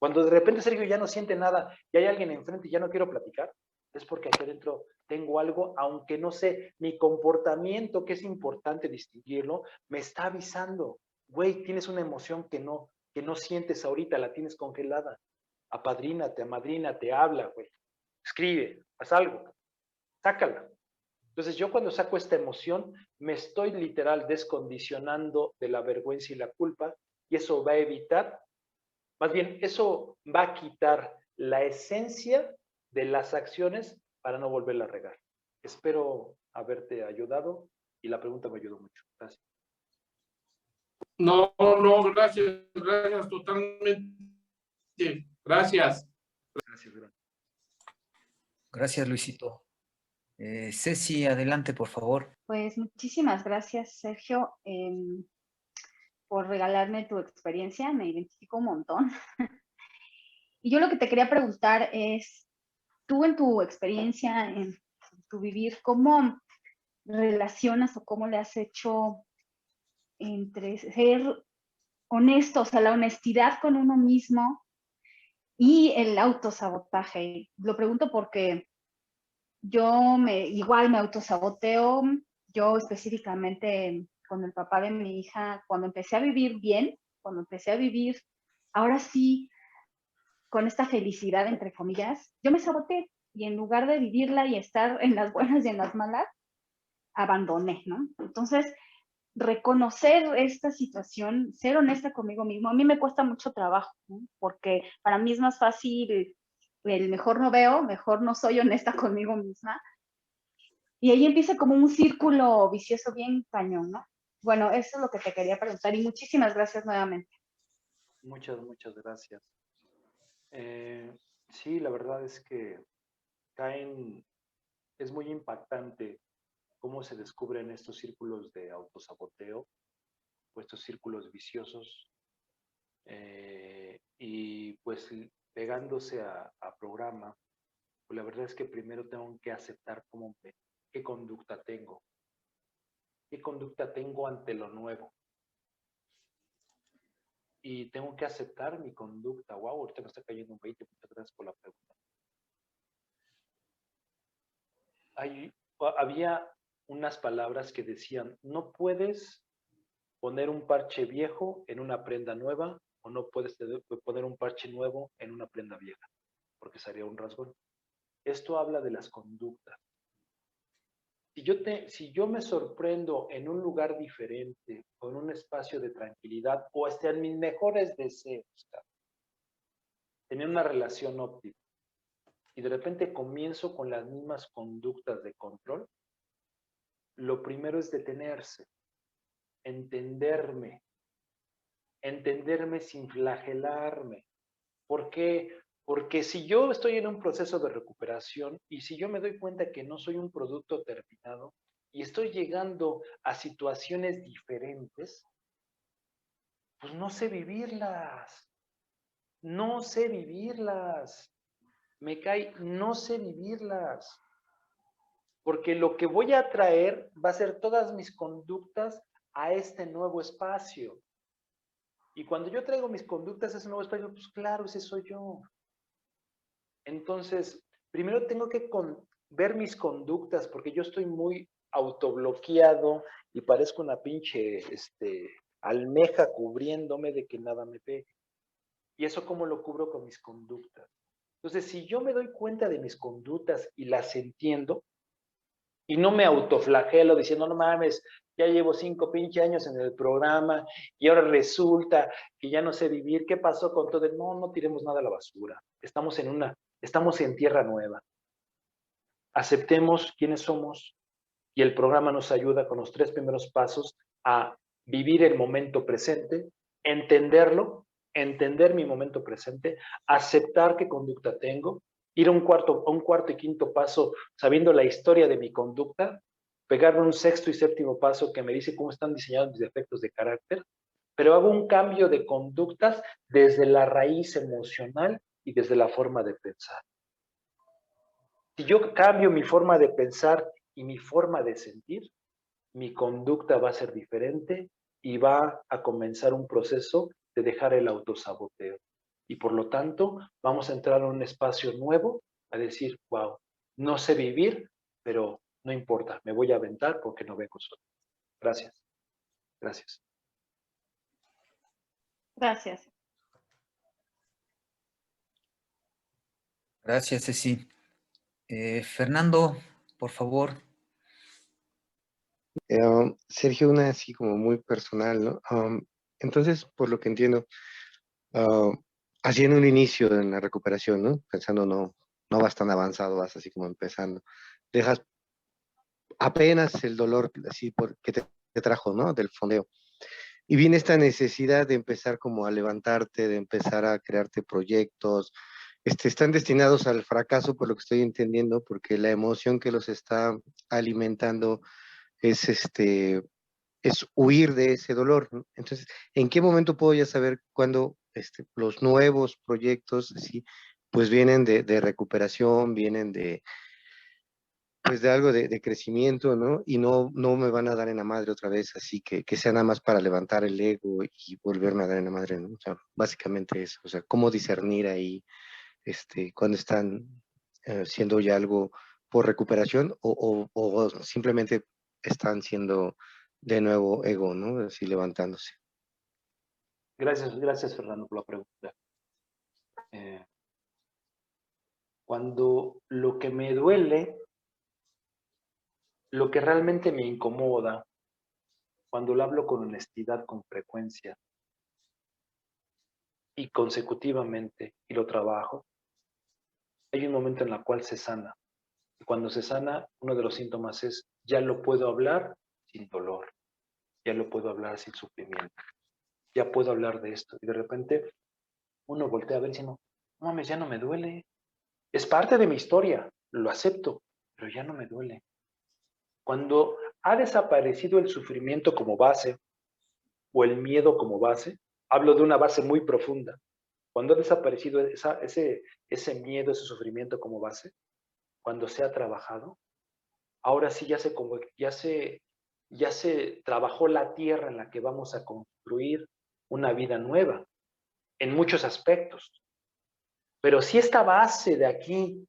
Cuando de repente Sergio ya no siente nada y hay alguien enfrente y ya no quiero platicar, es porque aquí adentro tengo algo, aunque no sé, mi comportamiento, que es importante distinguirlo, me está avisando. Güey, tienes una emoción que no sientes ahorita, la tienes congelada. Apadrínate, amadrínate, habla, güey. escribe, haz algo, sácala. Entonces yo cuando saco esta emoción, me estoy literal descondicionando de la vergüenza y la culpa, y eso va a evitar, más bien, eso va a quitar la esencia de las acciones para no volverla a regar. Espero haberte ayudado y la pregunta me ayudó mucho. Gracias. No, gracias totalmente. Gracias. Gracias, Bruno. Gracias, Luisito. Ceci, adelante, por favor. Pues muchísimas gracias, Sergio, por regalarme tu experiencia. Me identifico un montón. Y yo lo que te quería preguntar es, tú en tu experiencia, en tu vivir, ¿cómo relacionas o cómo le has hecho entre ser honesto, o sea, la honestidad con uno mismo y el autosabotaje? Lo pregunto porque yo igual me autosaboteo. Yo específicamente con el papá de mi hija, cuando empecé a vivir bien, cuando empecé a vivir, ahora sí, con esta felicidad, entre comillas, yo me saboteé y en lugar de vivirla y estar en las buenas y en las malas, abandoné, ¿no? Entonces, reconocer esta situación, ser honesta conmigo mismo, a mí me cuesta mucho trabajo, ¿no? Porque para mí es más fácil el mejor no veo, mejor no soy honesta conmigo misma. Y ahí empieza como un círculo vicioso bien cañón, ¿no? Bueno, eso es lo que te quería preguntar y muchísimas gracias nuevamente. Muchas gracias. Sí, la verdad es que es muy impactante cómo se descubren estos círculos de autosaboteo o estos círculos viciosos y pues pegándose a programa, pues la verdad es que primero tengo que aceptar qué conducta tengo ante lo nuevo. Y tengo que aceptar mi conducta. Wow, ahorita me está cayendo un 20. Muchas gracias por la pregunta. Había unas palabras que decían, no puedes poner un parche viejo en una prenda nueva o no puedes poner un parche nuevo en una prenda vieja, porque sería un rasgón. Esto habla de las conductas. Si yo me sorprendo en un lugar diferente, con un espacio de tranquilidad, o hasta en mis mejores deseos, tener una relación óptima, y de repente comienzo con las mismas conductas de control, lo primero es detenerse, entenderme sin flagelarme. ¿Por qué? Porque si yo estoy en un proceso de recuperación y si yo me doy cuenta que no soy un producto terminado y estoy llegando a situaciones diferentes, pues no sé vivirlas. No sé vivirlas. No sé vivirlas. Porque lo que voy a traer va a ser todas mis conductas a este nuevo espacio. Y cuando yo traigo mis conductas a ese nuevo espacio, pues claro, ese soy yo. Entonces, primero tengo que ver mis conductas, porque yo estoy muy autobloqueado y parezco una pinche almeja cubriéndome de que nada me pegue. ¿Y eso cómo lo cubro? Con mis conductas. Entonces, si yo me doy cuenta de mis conductas y las entiendo, y no me autoflagelo diciendo, no mames, ya llevo 5 pinche años en el programa y ahora resulta que ya no sé vivir, ¿qué pasó con todo? No tiremos nada a la basura. Estamos en tierra nueva. Aceptemos quiénes somos y el programa nos ayuda con los 3 primeros pasos a vivir el momento presente, entenderlo, entender mi momento presente, aceptar qué conducta tengo, ir a un cuarto y quinto paso sabiendo la historia de mi conducta, pegarme un sexto y séptimo paso que me dice cómo están diseñados mis defectos de carácter, pero hago un cambio de conductas desde la raíz emocional y desde la forma de pensar. Si yo cambio mi forma de pensar y mi forma de sentir, mi conducta va a ser diferente y va a comenzar un proceso de dejar el autosaboteo. Y por lo tanto, vamos a entrar a un espacio nuevo a decir, wow, no sé vivir, pero no importa, me voy a aventar porque no vengo solo. Gracias. Gracias. Gracias. Gracias, Ceci. Fernando, por favor. Sergio, una así como muy personal, ¿no? Entonces, por lo que entiendo, ah, así en un inicio en la recuperación, ¿no? Pensando no vas tan avanzado, vas así como empezando. Dejas apenas el dolor así que te trajo, ¿no? Del fondeo. Y viene esta necesidad de empezar como a levantarte, de empezar a crearte proyectos. Están destinados al fracaso, por lo que estoy entendiendo, porque la emoción que los está alimentando es es huir de ese dolor, ¿no? Entonces, ¿en qué momento puedo ya saber cuándo los nuevos proyectos, sí, pues vienen de recuperación, vienen pues de algo de crecimiento, ¿no? Y no me van a dar en la madre otra vez, así que sea nada más para levantar el ego y volverme a dar en la madre, ¿no? O sea, básicamente eso, o sea, cómo discernir ahí, cuando están siendo ya algo por recuperación o simplemente están siendo de nuevo ego, ¿no? Así levantándose. Gracias, Fernando, por la pregunta. Cuando lo que me duele, lo que realmente me incomoda, cuando lo hablo con honestidad, con frecuencia y consecutivamente y lo trabajo, hay un momento en el cual se sana. Y cuando se sana, uno de los síntomas es, ya lo puedo hablar sin dolor, ya lo puedo hablar sin sufrimiento, ya puedo hablar de esto. Y de repente uno voltea a ver y dice, no mames, ya no me duele. Es parte de mi historia, lo acepto, pero ya no me duele. Cuando ha desaparecido el sufrimiento como base o el miedo como base, hablo de una base muy profunda. Cuando ha desaparecido ese miedo, ese sufrimiento como base, cuando se ha trabajado, ahora sí ya se trabajó la tierra en la que vamos a construir una vida nueva, en muchos aspectos. Pero si esta base de aquí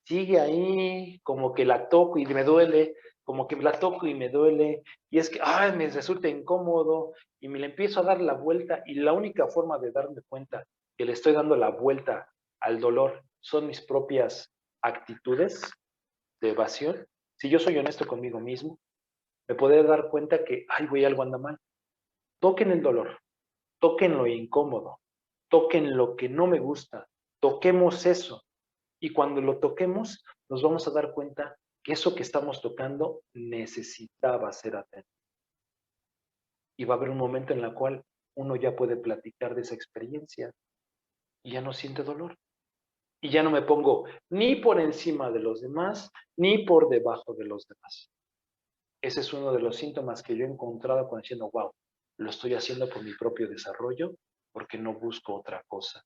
sigue ahí, como que la toco y me duele, como que la toco y me duele, y es que, ay, me resulta incómodo, y me le empiezo a dar la vuelta, y la única forma de darme cuenta que le estoy dando la vuelta al dolor son mis propias actitudes de evasión. Si yo soy honesto conmigo mismo, me podré dar cuenta que, ay, güey, algo anda mal. Toquen el dolor, toquen lo incómodo, toquen lo que no me gusta, toquemos eso. Y cuando lo toquemos, nos vamos a dar cuenta que eso que estamos tocando necesitaba ser atendido. Y va a haber un momento en el cual uno ya puede platicar de esa experiencia y ya no siente dolor. Y ya no me pongo ni por encima de los demás, ni por debajo de los demás. Ese es uno de los síntomas que yo he encontrado cuando diciendo, wow, lo estoy haciendo por mi propio desarrollo porque no busco otra cosa.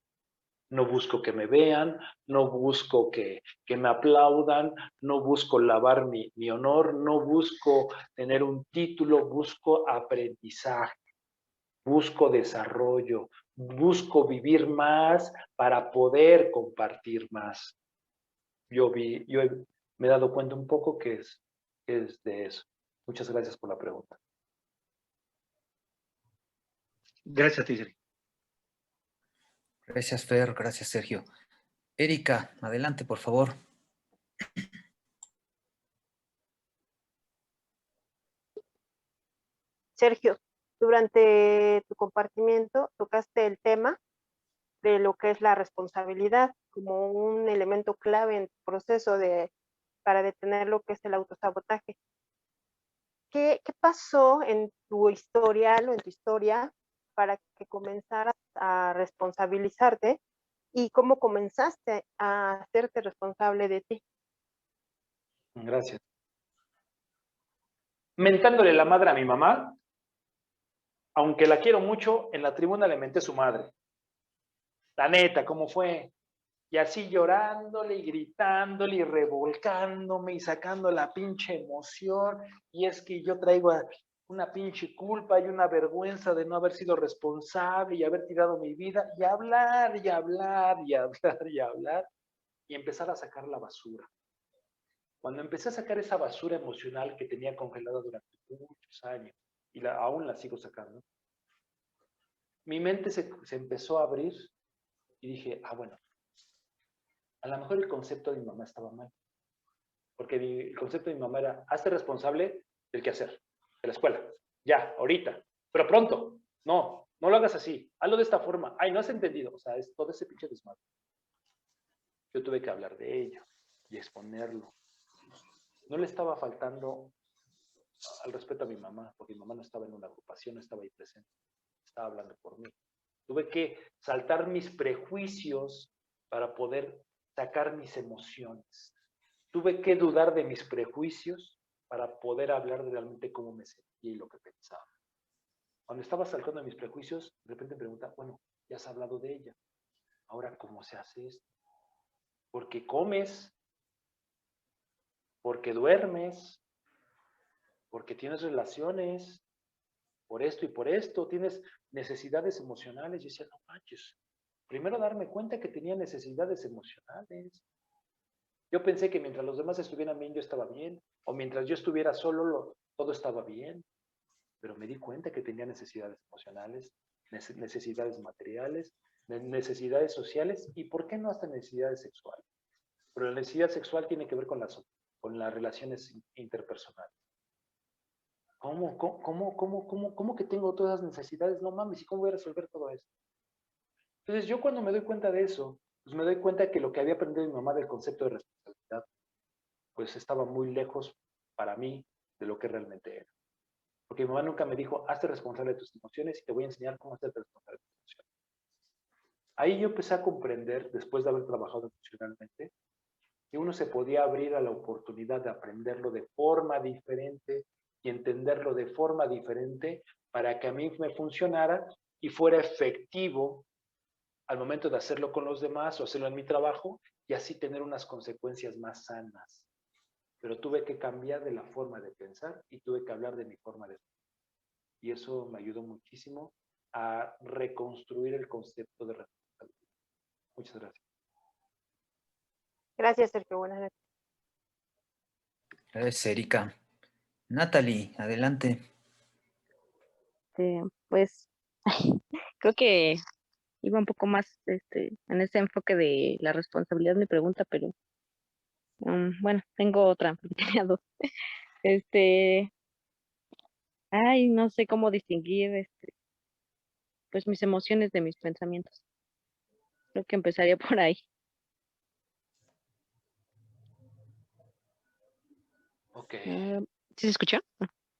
No busco que me vean, no busco que me aplaudan, no busco lavar mi honor, no busco tener un título, busco aprendizaje, busco desarrollo, busco vivir más para poder compartir más. Me he dado cuenta un poco que es de eso. Muchas gracias por la pregunta. Gracias a ti, Sergio. Gracias, Fer. Gracias, Sergio. Erika, adelante, por favor. Sergio, durante tu compartimiento tocaste el tema de lo que es la responsabilidad como un elemento clave en tu proceso para detener lo que es el autosabotaje. ¿Qué pasó en tu historial o en tu historia para que comenzaras a responsabilizarte y cómo comenzaste a hacerte responsable de ti? Gracias. Mentándole la madre a mi mamá, aunque la quiero mucho, en la tribuna le menté su madre. La neta, ¿cómo fue? Y así llorándole y gritándole y revolcándome y sacando la pinche emoción. Y es que yo traigo una pinche culpa y una vergüenza de no haber sido responsable y haber tirado mi vida y hablar y hablar y hablar y hablar y empezar a sacar la basura. Cuando empecé a sacar esa basura emocional que tenía congelada durante muchos años y aún la sigo sacando, mi mente se empezó a abrir y dije, bueno, a lo mejor el concepto de mi mamá estaba mal. porque el concepto de mi mamá era, hazte responsable del quehacer, de la escuela, ya, ahorita, pero pronto, no lo hagas así, hazlo de esta forma, ay, no has entendido, o sea, es todo ese pinche desmadre. Yo tuve que hablar de ello y exponerlo. No le estaba faltando al respeto a mi mamá, porque mi mamá no estaba en una agrupación, no estaba ahí presente, estaba hablando por mí. Tuve que saltar mis prejuicios para poder sacar mis emociones. Tuve que dudar de mis prejuicios para poder hablar de realmente cómo me sentía y lo que pensaba. Cuando estaba saltando mis prejuicios, de repente me pregunta, bueno, ya has hablado de ella. Ahora, ¿cómo se hace esto? Porque comes, porque duermes, porque tienes relaciones, por esto y por esto, tienes necesidades emocionales. Yo decía, no manches, primero darme cuenta que tenía necesidades emocionales. Yo pensé que mientras los demás estuvieran bien, yo estaba bien, o mientras yo estuviera solo, todo estaba bien, pero me di cuenta que tenía necesidades emocionales, necesidades materiales, necesidades sociales, y ¿por qué no hasta necesidades sexuales? Pero la necesidad sexual tiene que ver con las relaciones interpersonales. ¿Cómo que tengo todas las necesidades? No mames, ¿y cómo voy a resolver todo eso? Entonces yo cuando me doy cuenta de eso, pues me doy cuenta que lo que había aprendido mi mamá del concepto de responsabilidad, pues estaba muy lejos para mí de lo que realmente era. Porque mi mamá nunca me dijo, hazte responsable de tus emociones y te voy a enseñar cómo hacerte responsable de tus emociones. Ahí yo empecé a comprender, después de haber trabajado emocionalmente, que uno se podía abrir a la oportunidad de aprenderlo de forma diferente y entenderlo de forma diferente para que a mí me funcionara y fuera efectivo al momento de hacerlo con los demás o hacerlo en mi trabajo y así tener unas consecuencias más sanas. Pero tuve que cambiar de la forma de pensar y tuve que hablar de mi forma de pensar. Y eso me ayudó muchísimo a reconstruir el concepto de responsabilidad. Muchas gracias. Gracias, Sergio. Buenas noches. Gracias, Erika. Natalie, adelante. Pues creo que iba un poco más en ese enfoque de la responsabilidad mi pregunta, pero bueno, tengo otra, porque tenía dos. Ay, no sé cómo distinguir pues mis emociones de mis pensamientos. Creo que empezaría por ahí. Ok. ¿Sí se escuchó?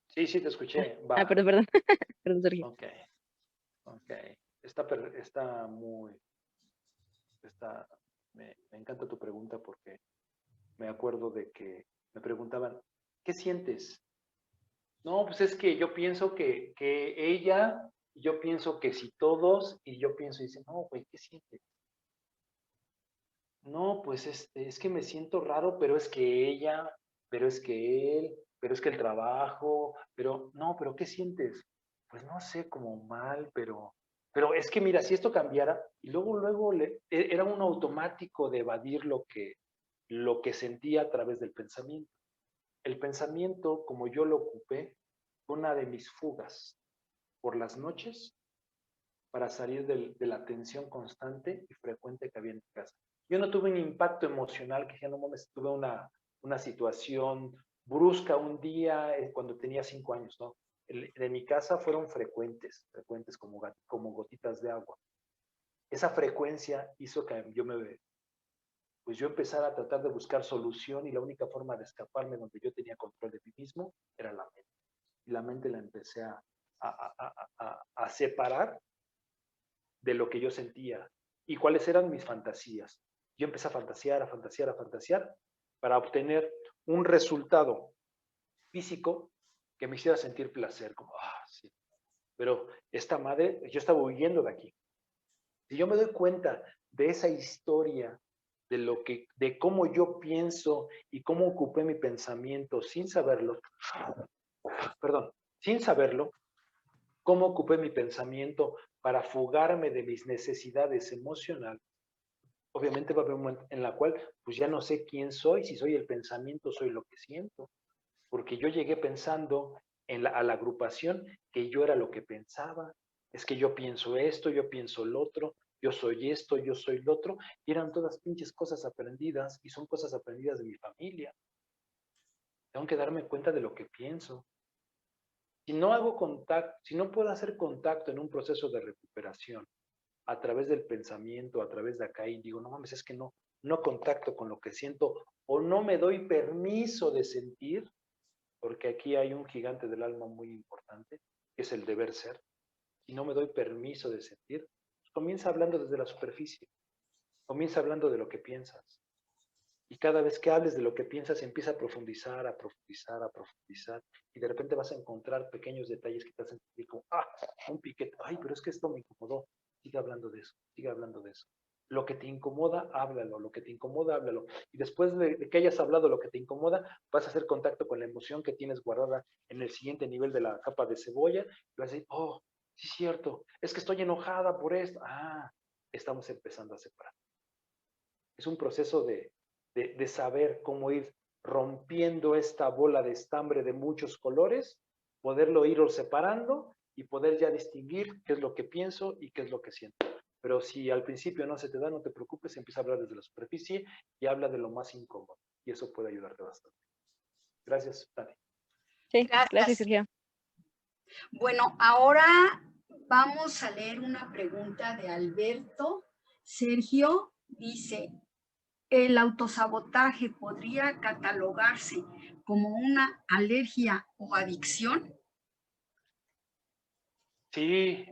Sí, te escuché. Va. Perdón, perdón, Sergio. Ok. Me encanta tu pregunta porque me acuerdo de que me preguntaban, ¿qué sientes? No, pues es que yo pienso que ella, yo pienso que si todos, y yo pienso y dicen, no, güey, ¿qué sientes? No, pues es que me siento raro, pero es que ella, pero es que él, pero es que el trabajo, pero no, pero ¿qué sientes? Pues no sé, como mal, pero es que mira, si esto cambiara, y luego era un automático de evadir lo que sentía a través del pensamiento. El pensamiento, como yo lo ocupé, fue una de mis fugas por las noches para salir de la tensión constante y frecuente que había en mi casa. Yo no tuve un impacto emocional que ya no mames, tuve una situación brusca un día cuando tenía 5 años, ¿no? De mi casa fueron frecuentes como gotitas de agua. Esa frecuencia hizo que yo empezara a tratar de buscar solución y la única forma de escaparme donde yo tenía control de mí mismo era la mente. Y la mente la empecé a separar de lo que yo sentía y cuáles eran mis fantasías. Yo empecé a fantasear para obtener un resultado físico que me hiciera sentir placer, como, sí. Pero esta madre, yo estaba huyendo de aquí. Si yo me doy cuenta de esa historia, de cómo yo pienso y cómo ocupé mi pensamiento sin saberlo, cómo ocupé mi pensamiento para fugarme de mis necesidades emocionales, obviamente va a haber un momento en la cual pues ya no sé quién soy, si soy el pensamiento, soy lo que siento, porque yo llegué pensando a la agrupación que yo era lo que pensaba, es que yo pienso esto, yo pienso lo otro, yo soy esto, yo soy lo otro, y eran todas pinches cosas aprendidas, y son cosas aprendidas de mi familia. Tengo que darme cuenta de lo que pienso. Si no hago contacto, si no puedo hacer contacto en un proceso de recuperación a través del pensamiento, a través de acá, y digo, no mames, es que no contacto con lo que siento o no me doy permiso de sentir, porque aquí hay un gigante del alma muy importante, que es el deber ser. Si no me doy permiso de sentir, comienza hablando desde la superficie, comienza hablando de lo que piensas. Y cada vez que hables de lo que piensas, empieza a profundizar, a profundizar, a profundizar. Y de repente vas a encontrar pequeños detalles que te hacen sentir como, un piquete. Ay, pero es que esto me incomodó. Sigue hablando de eso, sigue hablando de eso. Lo que te incomoda, háblalo. Lo que te incomoda, háblalo. Y después de que hayas hablado lo que te incomoda, vas a hacer contacto con la emoción que tienes guardada en el siguiente nivel de la capa de cebolla. Y vas a decir, oh, sí es cierto, es que estoy enojada por esto. Estamos empezando a separar. Es un proceso de saber cómo ir rompiendo esta bola de estambre de muchos colores, poderlo ir separando y poder ya distinguir qué es lo que pienso y qué es lo que siento. Pero si al principio no se te da, no te preocupes, empieza a hablar desde la superficie y habla de lo más incómodo. Y eso puede ayudarte bastante. Gracias, Tati. Sí, Gracias. gracias, Sergio. Bueno, ahora vamos a leer una pregunta de Alberto. Sergio dice, ¿el autosabotaje podría catalogarse como una alergia o adicción? Sí,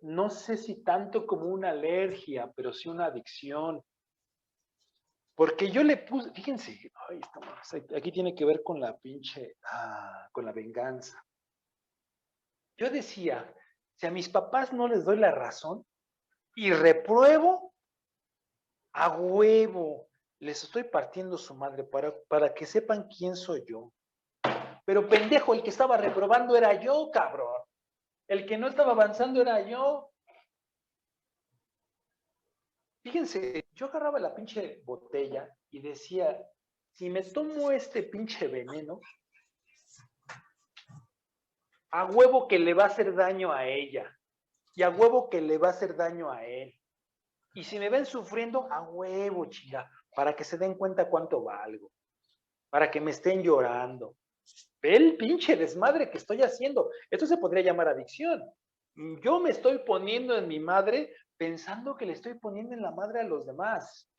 no sé si tanto como una alergia, pero sí una adicción. Porque yo le puse, fíjense, aquí tiene que ver con la pinche, con la venganza. Yo decía, si a mis papás no les doy la razón y repruebo, a huevo, les estoy partiendo su madre para que sepan quién soy yo. Pero pendejo, el que estaba reprobando era yo, cabrón. El que no estaba avanzando era yo. Fíjense, yo agarraba la pinche botella y decía, si me tomo este pinche veneno, a huevo que le va a hacer daño a ella. Y a huevo que le va a hacer daño a él. Y si me ven sufriendo, a huevo, chinga, para que se den cuenta cuánto valgo. Para que me estén llorando. Ve el pinche desmadre que estoy haciendo. Esto se podría llamar adicción. Yo me estoy poniendo en mi madre pensando que le estoy poniendo en la madre a los demás.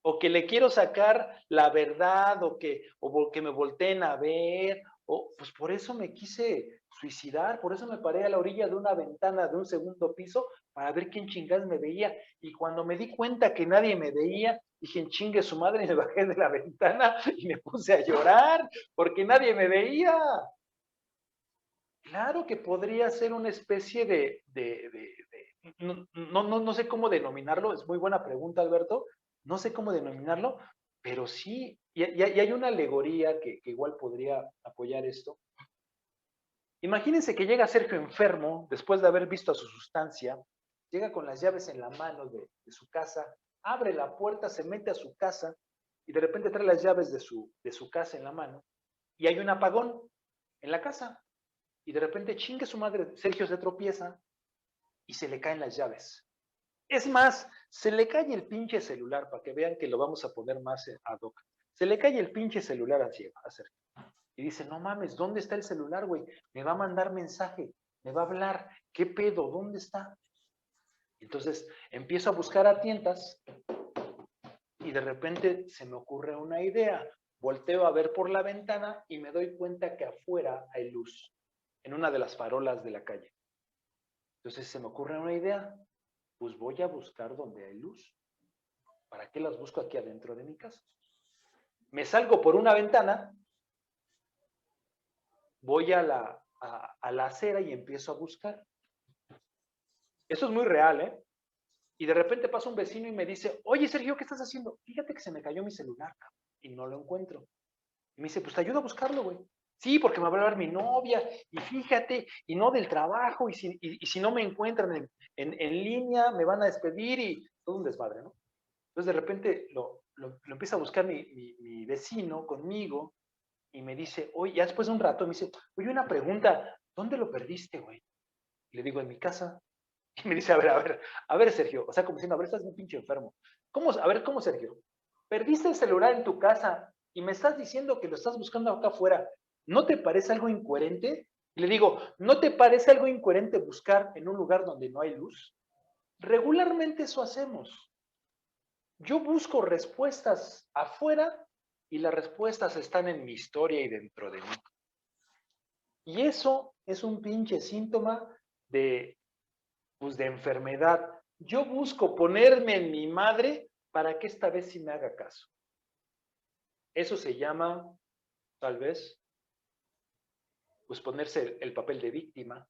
O que le quiero sacar la verdad, o que me volteen a ver. Pues por eso me quise suicidar, por eso me paré a la orilla de una ventana de un segundo piso para ver quién chingadas me veía. Y cuando me di cuenta que nadie me veía, dije, chingue su madre, y me bajé de la ventana y me puse a llorar porque nadie me veía. Claro que podría ser una especie no sé cómo denominarlo, es muy buena pregunta, Alberto, no sé cómo denominarlo, pero sí, y hay una alegoría que igual podría apoyar esto. Imagínense que llega Sergio enfermo, después de haber visto a su sustancia, llega con las llaves en la mano de su casa, abre la puerta, se mete a su casa, y de repente trae las llaves de su casa en la mano, y hay un apagón en la casa. Y de repente, chingue su madre, Sergio se tropieza y se le caen las llaves. Es más, se le cae el pinche celular, para que vean que lo vamos a poner más ad hoc. Se le cae el pinche celular a Sergio. Y dice, no mames, ¿dónde está el celular, güey? Me va a mandar mensaje, me va a hablar. ¿Qué pedo? ¿Dónde está? Entonces, empiezo a buscar a tientas y de repente se me ocurre una idea. Volteo a ver por la ventana y me doy cuenta que afuera hay luz en una de las farolas de la calle. Entonces se me ocurre una idea, pues voy a buscar donde hay luz. ¿Para qué las busco aquí adentro de mi casa? Me salgo por una ventana, voy a la acera y empiezo a buscar. Eso es muy real, ¿eh? Y de repente pasa un vecino y me dice, oye Sergio, ¿qué estás haciendo? Fíjate que se me cayó mi celular, cabrón, y no lo encuentro. Y me dice, pues te ayudo a buscarlo, güey. Sí, porque me va a hablar mi novia, y fíjate, y no del trabajo, y si no me encuentran en línea, me van a despedir, y todo un desmadre, ¿no? Entonces de repente lo empieza a buscar mi vecino conmigo, y me dice, oye, ya después de un rato, me dice, oye, una pregunta, ¿dónde lo perdiste, güey? Y le digo, en mi casa. Y me dice, a ver, Sergio, o sea, como diciendo, a ver, estás muy pinche enfermo. ¿Cómo, Sergio? ¿Perdiste el celular en tu casa y me estás diciendo que lo estás buscando acá afuera. ¿No te parece algo incoherente? Y le digo, ¿no te parece algo incoherente buscar en un lugar donde no hay luz? Regularmente eso hacemos. Yo busco respuestas afuera y las respuestas están en mi historia y dentro de mí. Y eso es un pinche síntoma de, pues, de enfermedad. Yo busco ponerme en mi madre para que esta vez sí me haga caso. Eso se llama, tal vez, pues ponerse el papel de víctima.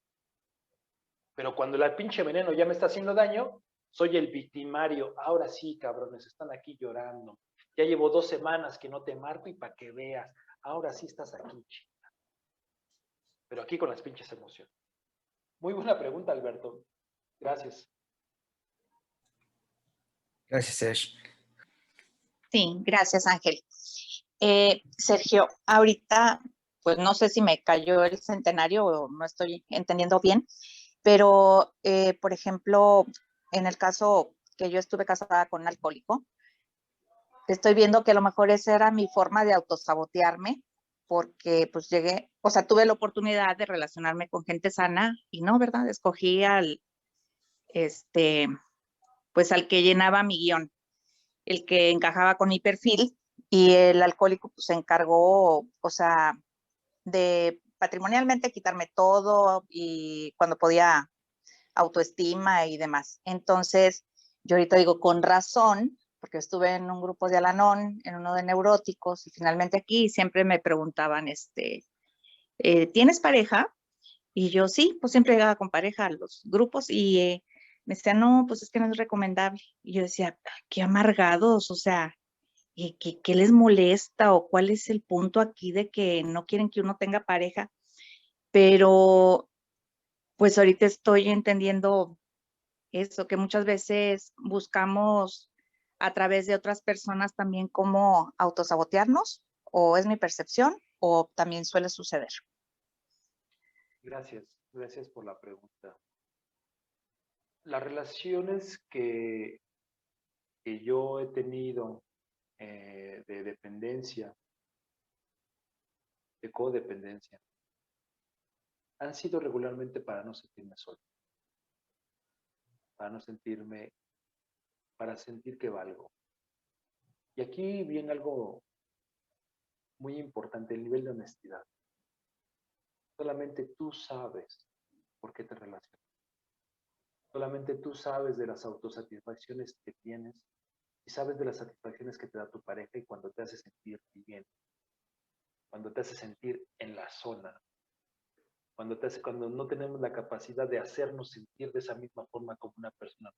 Pero cuando el pinche veneno ya me está haciendo daño, soy el victimario. Ahora sí, cabrones, están aquí llorando. Ya llevo 2 semanas que no te marco y para que veas. Ahora sí estás aquí, chica. Pero aquí con las pinches emociones. Muy buena pregunta, Alberto. Gracias. Gracias, Sergio. Sí, gracias, Ángel. Sergio, ahorita, pues no sé si me cayó el centenario o no estoy entendiendo bien, pero, por ejemplo, en el caso que yo estuve casada con un alcohólico, estoy viendo que a lo mejor esa era mi forma de autosabotearme, porque pues llegué, o sea, tuve la oportunidad de relacionarme con gente sana y no, ¿verdad? Escogí pues al que llenaba mi guión, el que encajaba con mi perfil, y el alcohólico pues se encargó, o sea, de patrimonialmente quitarme todo y cuando podía autoestima y demás. Entonces, yo ahorita digo, con razón, porque estuve en un grupo de Al-Anon, en uno de neuróticos, y finalmente aquí siempre me preguntaban, ¿tienes pareja? Y yo sí, pues siempre llegaba con pareja a los grupos y me decían, no, pues es que no es recomendable. Y yo decía, qué amargados, o sea, ¿qué les molesta o cuál es el punto aquí de que no quieren que uno tenga pareja? Pero pues ahorita estoy entendiendo eso, que muchas veces buscamos a través de otras personas también cómo autosabotearnos, o es mi percepción, o también suele suceder. Gracias por la pregunta. Las relaciones que yo he tenido de dependencia, de codependencia, han sido regularmente para no sentirme solo, para sentir que valgo. Y aquí viene algo muy importante, el nivel de honestidad. Solamente tú sabes por qué te relacionas. Solamente tú sabes de las autosatisfacciones que tienes y sabes de las satisfacciones que te da tu pareja y cuando te hace sentir bien, cuando te hace sentir en la zona, cuando no tenemos la capacidad de hacernos sentir de esa misma forma como una persona.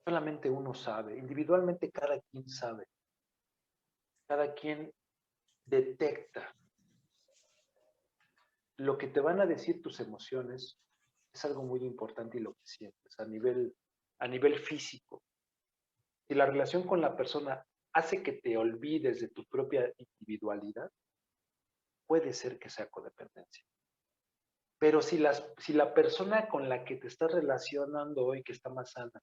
Solamente uno sabe, individualmente cada quien sabe, cada quien detecta. Lo que te van a decir tus emociones es algo muy importante y lo que sientes a nivel físico. Si la relación con la persona hace que te olvides de tu propia individualidad, puede ser que sea codependencia. Pero si la persona con la que te estás relacionando hoy, que está más sana,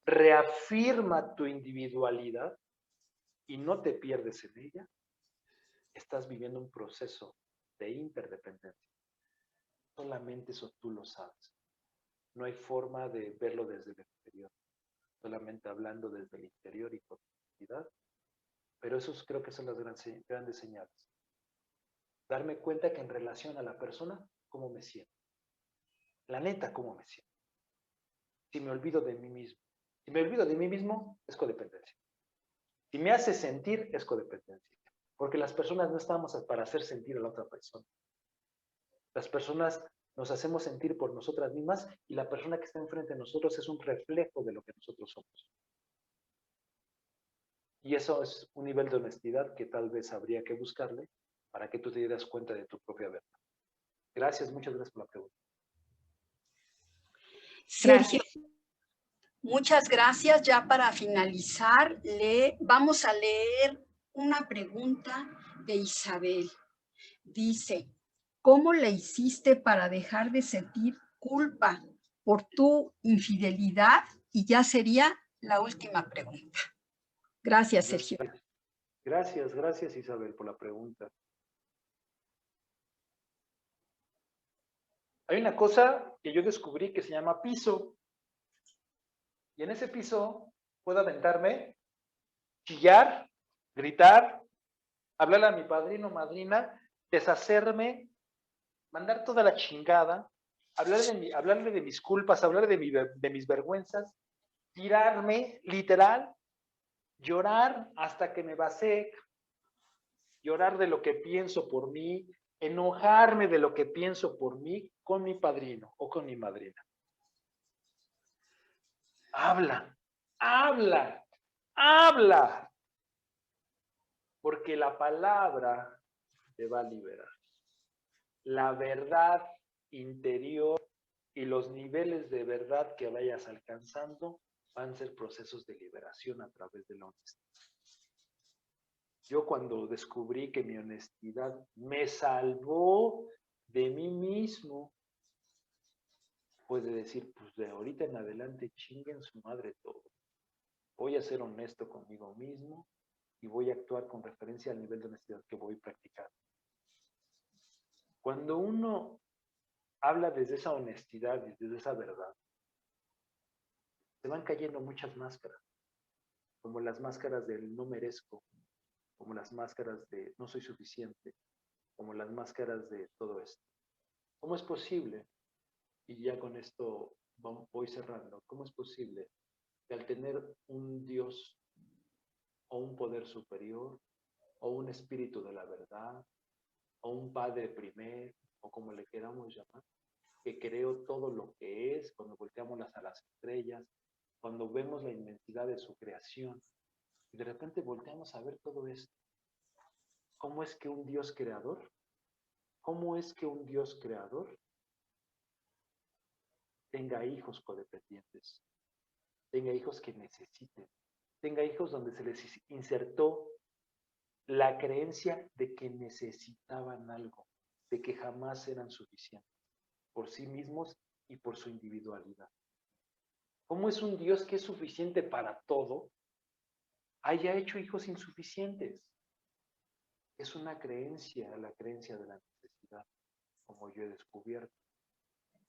reafirma tu individualidad y no te pierdes en ella, estás viviendo un proceso de interdependencia. Solamente eso tú lo sabes. No hay forma de verlo desde el exterior. Solamente hablando desde el interior y con honestidad. Pero esos creo que son las grandes señales. Darme cuenta que en relación a la persona, ¿cómo me siento? La neta, ¿cómo me siento? Si me olvido de mí mismo. Si me olvido de mí mismo, es codependencia. Si me hace sentir, es codependencia. Porque las personas no estamos para hacer sentir a la otra persona. Las personas nos hacemos sentir por nosotras mismas y la persona que está enfrente de nosotros es un reflejo de lo que nosotros somos. Y eso es un nivel de honestidad que tal vez habría que buscarle para que tú te dieras cuenta de tu propia verdad. Gracias, muchas gracias por la pregunta. Sergio, muchas gracias. Ya para finalizar, vamos a leer una pregunta de Isabel. Dice, ¿cómo le hiciste para dejar de sentir culpa por tu infidelidad? Y ya sería la última pregunta. Gracias, Sergio. Gracias Isabel por la pregunta. Hay una cosa que yo descubrí que se llama piso. Y en ese piso puedo aventarme, chillar, gritar, hablarle a mi padrino o madrina, deshacerme, mandar toda la chingada, hablarle de mis culpas, hablar de mis vergüenzas, tirarme, literal, llorar hasta que me vacíe, llorar de lo que pienso por mí, enojarme de lo que pienso por mí con mi padrino o con mi madrina. Habla, habla, habla, porque la palabra te va a liberar. La verdad interior y los niveles de verdad que vayas alcanzando van a ser procesos de liberación a través de la honestidad. Yo cuando descubrí que mi honestidad me salvó de mí mismo, pues de decir, pues de ahorita en adelante chinguen su madre todo. Voy a ser honesto conmigo mismo y voy a actuar con referencia al nivel de honestidad que voy practicando. Cuando uno habla desde esa honestidad y desde esa verdad, se van cayendo muchas máscaras, como las máscaras del no merezco, como las máscaras de no soy suficiente, como las máscaras de todo esto. ¿Cómo es posible? Y ya con esto voy cerrando. ¿Cómo es posible que al tener un Dios o un poder superior o un espíritu de la verdad o un Padre primer o como le queramos llamar, que creó todo lo que es, cuando volteamos a las estrellas, cuando vemos la inmensidad de su creación y de repente volteamos a ver todo esto? ¿Cómo es que un Dios creador? ¿Cómo es que un Dios creador tenga hijos codependientes, tenga hijos que necesiten, tenga hijos donde se les insertó la creencia de que necesitaban algo, de que jamás eran suficientes por sí mismos y por su individualidad? ¿Cómo es un Dios que es suficiente para todo haya hecho hijos insuficientes? Es una creencia, la creencia de la necesidad, como yo he descubierto.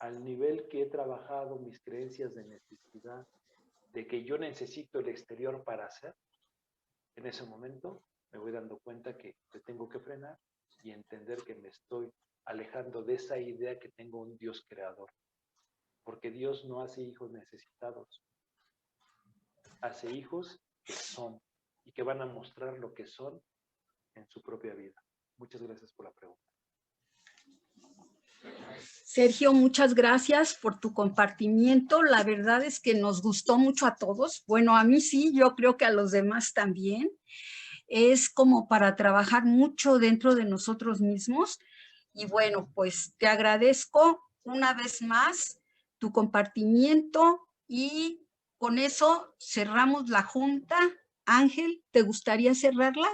Al nivel que he trabajado mis creencias de necesidad, de que yo necesito el exterior para hacer, en ese momento me voy dando cuenta que te tengo que frenar y entender que me estoy alejando de esa idea que tengo un Dios creador. Porque Dios no hace hijos necesitados, hace hijos que son y que van a mostrar lo que son en su propia vida. Muchas gracias por la pregunta. Sergio, muchas gracias por tu compartimiento. La verdad es que nos gustó mucho a todos. Bueno, a mí sí, yo creo que a los demás también. Es como para trabajar mucho dentro de nosotros mismos. Y bueno, pues te agradezco una vez más tu compartimiento y con eso cerramos la junta. Ángel, ¿te gustaría cerrarla?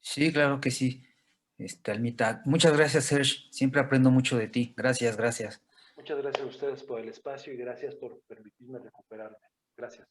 Sí, claro que sí. Almita, muchas gracias, Serge. Siempre aprendo mucho de ti. Gracias, gracias. Muchas gracias a ustedes por el espacio y gracias por permitirme recuperarme. Gracias.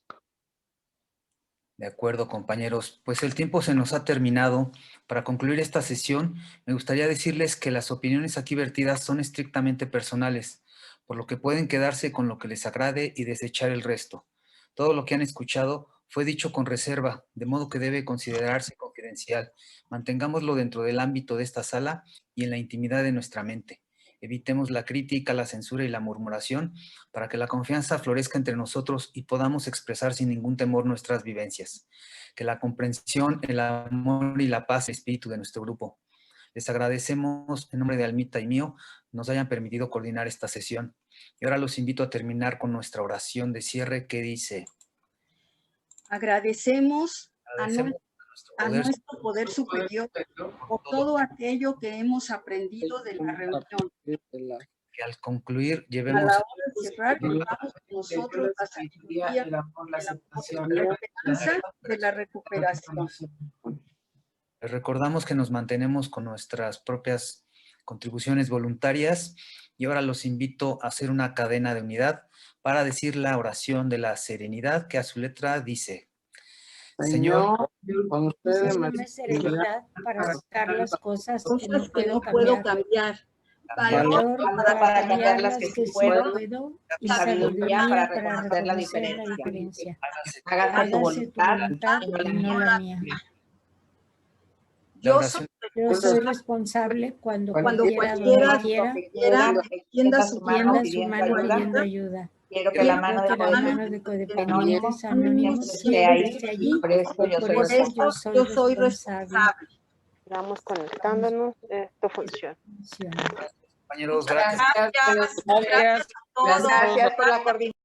De acuerdo, compañeros. Pues el tiempo se nos ha terminado. Para concluir esta sesión, me gustaría decirles que las opiniones aquí vertidas son estrictamente personales, por lo que pueden quedarse con lo que les agrade y desechar el resto. Todo lo que han escuchado fue dicho con reserva, de modo que debe considerarse confidencial. Mantengámoslo dentro del ámbito de esta sala y en la intimidad de nuestra mente. Evitemos la crítica, la censura y la murmuración para que la confianza florezca entre nosotros y podamos expresar sin ningún temor nuestras vivencias. Que la comprensión, el amor y la paz, el espíritu de nuestro grupo. Les agradecemos en nombre de Almita y mío nos hayan permitido coordinar esta sesión. Y ahora los invito a terminar con nuestra oración de cierre que dice: Agradecemos a nuestro poder superior por todo aquello que hemos aprendido de la reunión. Que al concluir A llevemos la hora de cerrar, llevamos con nosotros la sabiduría, el amor, la esperanza de la recuperación. Les recordamos que nos mantenemos con nuestras propias contribuciones voluntarias y ahora los invito a hacer una cadena de unidad para decir la oración de la serenidad que a su letra dice: Señor, con ustedes Dame serenidad para sacar las cosas que no puedo cambiar. Valor para cambiar las que sí puedo, puedo y sabiduría para para reconocer la reconocer la diferencia. diferencia. Hágase tu voluntad y y no la no mía. la mía. la Yo oración, Yo soy responsable cuando cuando cualquiera, cualquiera donde quiera, tienda su mano tienda su mano pidiendo ayuda. Quiero que la mano Quiero de que la mano de codependientes anónimos siempre esté allí. por eso yo Por soy eso responsable. yo soy responsable. Vamos conectándonos. Esto funciona. compañeros, gracias. Gracias. Gracias por la coordinación.